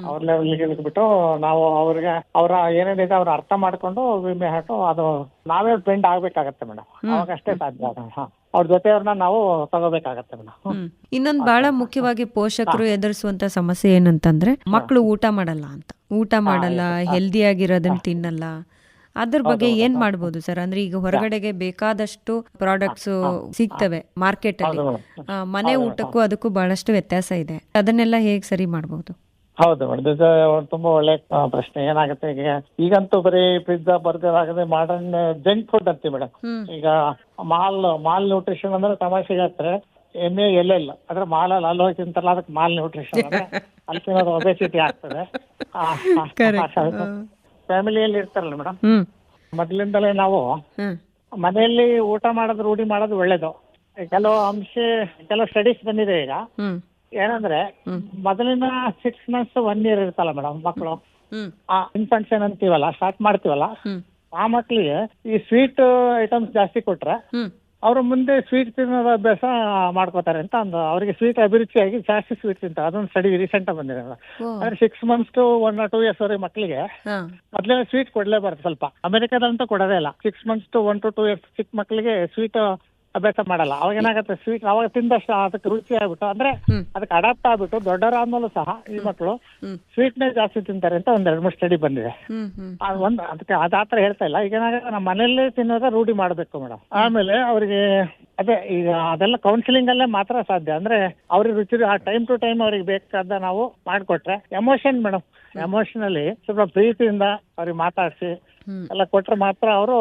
ಅವ್ರ ಲೆವೆಲ್ ಇಳಿದ್ಬಿಟ್ಟು ನಾವು ಅವ್ರಿಗೆ ಅವ್ರ ಏನೇನಿದೆ ಅವ್ರ ಅರ್ಥ ಮಾಡ್ಕೊಂಡು ವಿಮೆ ಹಾಟು ಅದು ನಾವೇ ಫ್ರೆಂಡ್ ಆಗ್ಬೇಕಾಗತ್ತೆ ಮೇಡಮ್. ಅವಾಗ ಅಷ್ಟೇ ಸಾಧ್ಯ. ಅವ್ರ ಜೊತೆಯವ್ರನ್ನ ನಾವು ತಗೋಬೇಕಾಗತ್ತೆ ಮೇಡಮ್. ಇನ್ನೊಂದು ಬಹಳ ಮುಖ್ಯವಾಗಿ ಪೋಷಕರು ಎದುರಿಸುವಂತ ಸಮಸ್ಯೆ ಏನಂತಂದ್ರೆ, ಮಕ್ಕಳು ಊಟ ಮಾಡಲ್ಲ, ಹೆಲ್ದಿ ಆಗಿರೋದನ್ನ ತಿನ್ನಲ್ಲ. ಅದ್ರ ಬಗ್ಗೆ ಏನ್ ಮಾಡ್ಬೋದು ಸರ್? ಅಂದ್ರೆ ಈಗ ಹೊರಗಡೆಗೆ ಬೇಕಾದಷ್ಟು ಪ್ರಾಡಕ್ಟ್ಸ್ ಸಿಗ್ತವೆ ಮಾರ್ಕೆಟ್ ಅಲ್ಲಿ, ಮನೆ ಊಟಕ್ಕೂ ಅದಕ್ಕೂ ಬಹಳಷ್ಟು ವ್ಯತ್ಯಾಸ ಇದೆ. ಅದನ್ನೆಲ್ಲ ಹೇಗ್ ಸರಿ ಮಾಡ್ಬೋದು? ಹೌದು ಮೇಡಮ್, ತುಂಬಾ ಒಳ್ಳೆ ಪ್ರಶ್ನೆ. ಏನಾಗುತ್ತೆ, ಈಗಂತೂ ಬರೀ ಪಿಜ್ಜಾ ಬರ್ಗರ್ ಆಗದೆ ಮಾಡರ್ನ್ ಜಂಕ್ ಫುಡ್ ಅಂತೀವಿ ಮೇಡಮ್. ಈಗ ಮಾಲ್ ನ್ಯೂಟ್ರಿಷನ್ ಅಂದ್ರೆ ತಮಾಷೆಗೆ ಆಗ್ತಾರೆ, ಎಲ್ಲೆಲ್ಲ ಅಂದ್ರೆ ಮಾಲಲ್ಲಿ ಅಲ್ಲಿ ಹೋಗಿ ತಿಂತಾರಲ್ಲ, ಅದಕ್ಕೆ ಮಾಲ್ ನ್ಯೂಟ್ರಿಷನ್ ಅಂದ್ರೆ ಅಲ್ಲಿ ತಿನ್ನೋದು ಒಬೆಸಿಟಿ ಆಗ್ತದೆ. ಫ್ಯಾಮಿಲಿಯಲ್ಲಿ ಇರ್ತಾರಲ್ಲ ಮೇಡಮ್, ಮೊದಲಿಂದಲೇ ನಾವು ಮನೆಯಲ್ಲಿ ಊಟ ಮಾಡೋದು ರೂಢಿ ಮಾಡೋದು ಒಳ್ಳೇದು. ಕೆಲವು ಸ್ಟಡೀಸ್ ಬಂದಿದೆ. ಏನಂದ್ರೆ ಮೊದಲಿನ 6 months 1 year ಇರ್ತಲ್ಲ ಮೇಡಮ್ ಮಕ್ಕಳು, ಆ ಇನ್ಫೆಕ್ಷನ್ ಅಂತೀವಲ್ಲ, ಸ್ಟಾರ್ಟ್ ಮಾಡ್ತೀವಲ್ಲ, ಆ ಮಕ್ಳಿಗೆ ಈ ಸ್ವೀಟ್ ಐಟಮ್ಸ್ ಜಾಸ್ತಿ ಕೊಟ್ರೆ ಅವ್ರ ಮುಂದೆ ಸ್ವೀಟ್ ತಿನ್ನೋದ ಅಭ್ಯಾಸ ಮಾಡ್ಕೋತಾರೆ ಅಂತ ಅವರಿಗೆ ಸ್ವೀಟ್ ಅಭಿರುಚಿಯಾಗಿ ಜಾಸ್ತಿ ಸ್ವೀಟ್ ತಿಂತಾರೆ. ಅದೊಂದು ಸ್ಟಡಿ ರೀಸೆಂಟ್ ಆಗಿ ಬಂದಿದೆ. ಅಂದ್ರೆ 6 months to 1 or 2 years ವರೆಗೆ ಮಕ್ಕಳಿಗೆ ಮೊದಲೇ ಸ್ವೀಟ್ ಕೊಡ್ಲೇಬಾರ್ದು. ಸ್ವಲ್ಪ ಅಮೆರಿಕದಂತೂ ಕೊಡೋದೇ ಇಲ್ಲ. 6 months to 1 to 2 years ಚಿಕ್ಕ ಮಕ್ಕಳಿಗೆ ಸ್ವೀಟ್ ಅಭ್ಯಾಸ ಮಾಡಲ್ಲ. ಅವಾಗ ಏನಾಗುತ್ತೆ, ಸ್ವೀಟ್ ಅವಾಗ ತಿಂದಷ್ಟು ಅದಕ್ಕೆ ರುಚಿ ಆಗ್ಬಿಟ್ಟು, ಅಂದ್ರೆ ಅದಕ್ಕೆ ಅಡಾಪ್ಟ್ ಆಗ್ಬಿಟ್ಟು ದೊಡ್ಡವರಾದ್ಮೇಲೂ ಸಹ ಈ ಮಕ್ಕಳು ಸ್ವೀಟ್ನೇ ಜಾಸ್ತಿ ತಿಂತಾರೆ ಅಂತ 1-2-3 ಸ್ಟಡಿ ಬಂದಿದೆ. ಅದಕ್ಕೆ ಅದಾತ್ರ ಹೇಳ್ತಾ ಇಲ್ಲ. ಈಗ ಏನಾಗುತ್ತೆ, ನಮ್ಮ ಮನೆಯಲ್ಲೇ ತಿನ್ನೋದ ರೂಢಿ ಮಾಡ್ಬೇಕು ಮೇಡಮ್. ಆಮೇಲೆ ಅವ್ರಿಗೆ ಅದೇ ಈಗ ಅದೆಲ್ಲ ಕೌನ್ಸಿಲಿಂಗ್ ಅಲ್ಲೇ ಮಾತ್ರ ಸಾಧ್ಯ. ಅಂದ್ರೆ ಅವ್ರಿಗೆ ರುಚಿ ಆ ಟೈಮ್ ಟು ಟೈಮ್ ಅವ್ರಿಗೆ ಬೇಕಾದ ನಾವು ಮಾಡಿಕೊಟ್ರೆ, ಎಮೋಷನ್ ಮೇಡಮ್, ಎಮೋಷನಲಿ ಸ್ವಲ್ಪ ಪ್ರೀತಿಯಿಂದ ಅವ್ರಿಗೆ ಮಾತಾಡಿಸಿ ಎಲ್ಲ ಕೊಟ್ರೆ ಮಾತ್ರ ಅವರು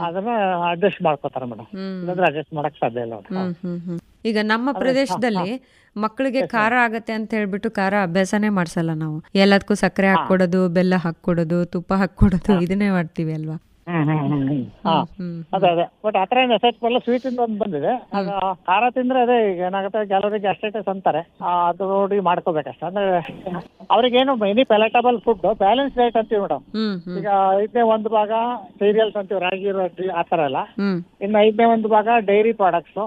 ಅದನ್ನ ಅಡ್ಜಸ್ಟ್ ಮಾಡ್ಕೋತಾರೆ ಮೇಡಮ್. ಇಲ್ಲಾಂದ್ರೆ ಅಡ್ಜಸ್ಟ್ ಮಾಡಕ್ ಸಾಧ್ಯ ಇಲ್ಲ. ಈಗ ನಮ್ಮ ಪ್ರದೇಶದಲ್ಲಿ ಮಕ್ಕಳಿಗೆ ಖಾರ ಆಗತ್ತೆ ಅಂತ ಹೇಳ್ಬಿಟ್ಟು ಖಾರ ಅಭ್ಯಾಸನೇ ಮಾಡ್ಸಲ್ಲ ನಾವು. ಎಲ್ಲದಕ್ಕೂ ಸಕ್ಕರೆ ಹಾಕೊಡೋದು, ಬೆಲ್ಲ ಹಾಕೊಡೋದು, ತುಪ್ಪ ಹಾಕೊಡೋದು, ಇದನ್ನೇ ಮಾಡ್ತೀವಿ ಅಲ್ವಾ. ಅದೇ ಬಟ್ ಆತರ ಏನು ಎಫೆಕ್ಟ್ ಬರಲ್ಲ. ಸ್ವೀಟ್ ಇಂದ ಒಂದು ಬಂದಿದೆ. ಖಾರ ತಿಂದ್ರೆ ಅದೇ ಈಗ ಏನಾಗುತ್ತೆ, ಕೆಲವರಿಗೆ ಗ್ಯಾಸ್ಟ್ರೈಟಿಸ್ ಅಂತಾರೆ, ಅದು ನೋಡಿ ಮಾಡ್ಕೋಬೇಕಷ್ಟೇ. ಅಂದ್ರೆ ಅವ್ರಿಗೇನು ಎನಿ ಪೆಲೆಟಬಲ್ ಫುಡ್, ಬ್ಯಾಲೆನ್ಸ್ ಡಯಟ್ ಅಂತೀವಿ ಮೇಡಮ್. ಈಗ 5ನೇ 1 ಭಾಗ ಸೀರಿಯಲ್ಸ್ ಅಂತೀವಿ, ರಾಗಿ ರೊಟ್ಟಿ ಆತರ ಎಲ್ಲ. ಇನ್ನು 5ನೇ 1 ಭಾಗ ಡೈರಿ ಪ್ರಾಡಕ್ಟ್ಸ್,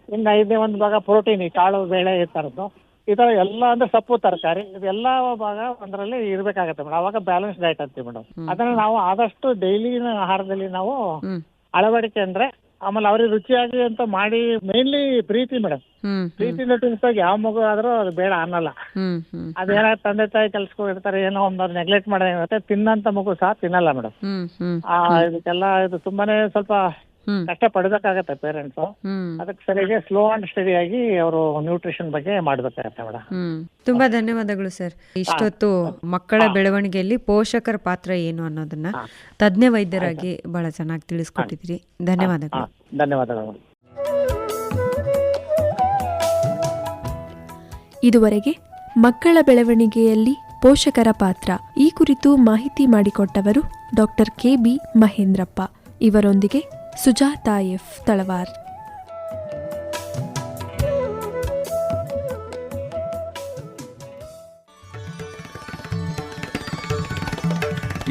ಇನ್ನು 5ನೇ 1 ಭಾಗ ಪ್ರೋಟೀನ್, ಕಾಳು ಬೇಳೆ ಈ ತರದ್ದು, ಈ ತರ ಎಲ್ಲ ಅಂದ್ರೆ ಸೊಪ್ಪು ತರಕಾರಿ, ಇದೆಲ್ಲ ಭಾಗ ಒಂದರಲ್ಲಿ ಇರ್ಬೇಕಾಗತ್ತೆ ಮೇಡಮ್. ಅವಾಗ ಬ್ಯಾಲೆನ್ಸ್ ಡಯಟ್ ಅಂತೀವಿ ಮೇಡಮ್. ಅದನ್ನ ನಾವು ಆದಷ್ಟು ಡೈಲಿ ಆಹಾರದಲ್ಲಿ ನಾವು ಅಳವಡಿಕೆ ಅಂದ್ರೆ, ಆಮೇಲೆ ಅವ್ರಿಗೆ ರುಚಿಯಾಗಿ ಅಂತ ಮಾಡಿ, ಮೇನ್ಲಿ ಪ್ರೀತಿ ಮೇಡಮ್. ಪ್ರೀತಿಯಿಂದ ತಿನ್ಸಾಗ ಯಾವ ಮಗು ಆದ್ರೂ ಅದು ಬೇಡ ಅನ್ನಲ್ಲ. ಅದೇನ ತಂದೆ ತಾಯಿ ಕೆಲ್ಸಕ್ಕೆ ಹೋಗಿರ್ತಾರೆ, ಏನೋ ಒಂದು ನೆಗ್ಲೆಕ್ಟ್ ಮಾಡೋದೇನಾಗುತ್ತೆ, ತಿನ್ನಂತ ಮಗು ಸಹ ತಿನ್ನಲ್ಲ ಮೇಡಮ್. ಇದಕ್ಕೆಲ್ಲ ಇದು ತುಂಬಾನೇ ಸ್ವಲ್ಪ ಕಷ್ಟ ಪಡ್ಬೇಕಾಗತ್ತೆ ಪೇರೆಂಟ್ಸ್. ಅದಕ್ಕೆ ಸರಿಯಾಗಿ ಸ್ಲೋ ಅಂಡ್ ಸ್ಟಡಿ ಆಗಿ ಅವರು ನ್ಯೂಟ್ರಿಷನ್ ಬಗ್ಗೆ ಮಾಡ್ಬೇಕಾಗತ್ತೆ ಮೇಡಮ್. ತುಂಬಾ ಧನ್ಯವಾದಗಳು ಸರ್. ಇಷ್ಟೊತ್ತು ಮಕ್ಕಳ ಬೆಳವಣಿಗೆಯಲ್ಲಿ ಪೋಷಕರ ಪಾತ್ರ ಏನು ಅನ್ನೋದನ್ನ ತಜ್ಞ ವೈದ್ಯರಾಗಿ ಬಹಳ ಚೆನ್ನಾಗಿ ತಿಳಿಸ್ಕೊಟ್ಟಿದ್ರಿ. ಧನ್ಯವಾದಗಳು. ಧನ್ಯವಾದಗಳು. ಇದುವರೆಗೆ ಮಕ್ಕಳ ಬೆಳವಣಿಗೆಯಲ್ಲಿ ಪೋಷಕರ ಪಾತ್ರ ಈ ಕುರಿತು ಮಾಹಿತಿ ಮಾಡಿಕೊಟ್ಟವರು ಡಾಕ್ಟರ್ KB ಮಹೇಂದ್ರಪ್ಪ. ಇವರೊಂದಿಗೆ ಸುಜಾತಾ F. ತಳವಾರ್.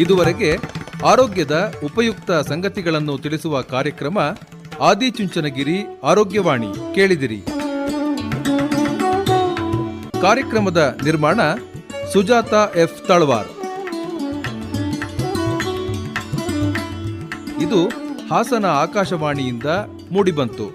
ಇದುವರೆಗೆ ಆರೋಗ್ಯದ ಉಪಯುಕ್ತ ಸಂಗತಿಗಳನ್ನು ತಿಳಿಸುವ ಕಾರ್ಯಕ್ರಮ ಆದಿಚುಂಚನಗಿರಿ ಆರೋಗ್ಯವಾಣಿ ಕೇಳಿದಿರಿ. ಕಾರ್ಯಕ್ರಮದ ನಿರ್ಮಾಣ ಸುಜಾತಾ F. ತಳವಾರ್. ಇದು ಹಾಸನ ಆಕಾಶವಾಣಿಯಿಂದ ಮೂಡಿಬಂತು.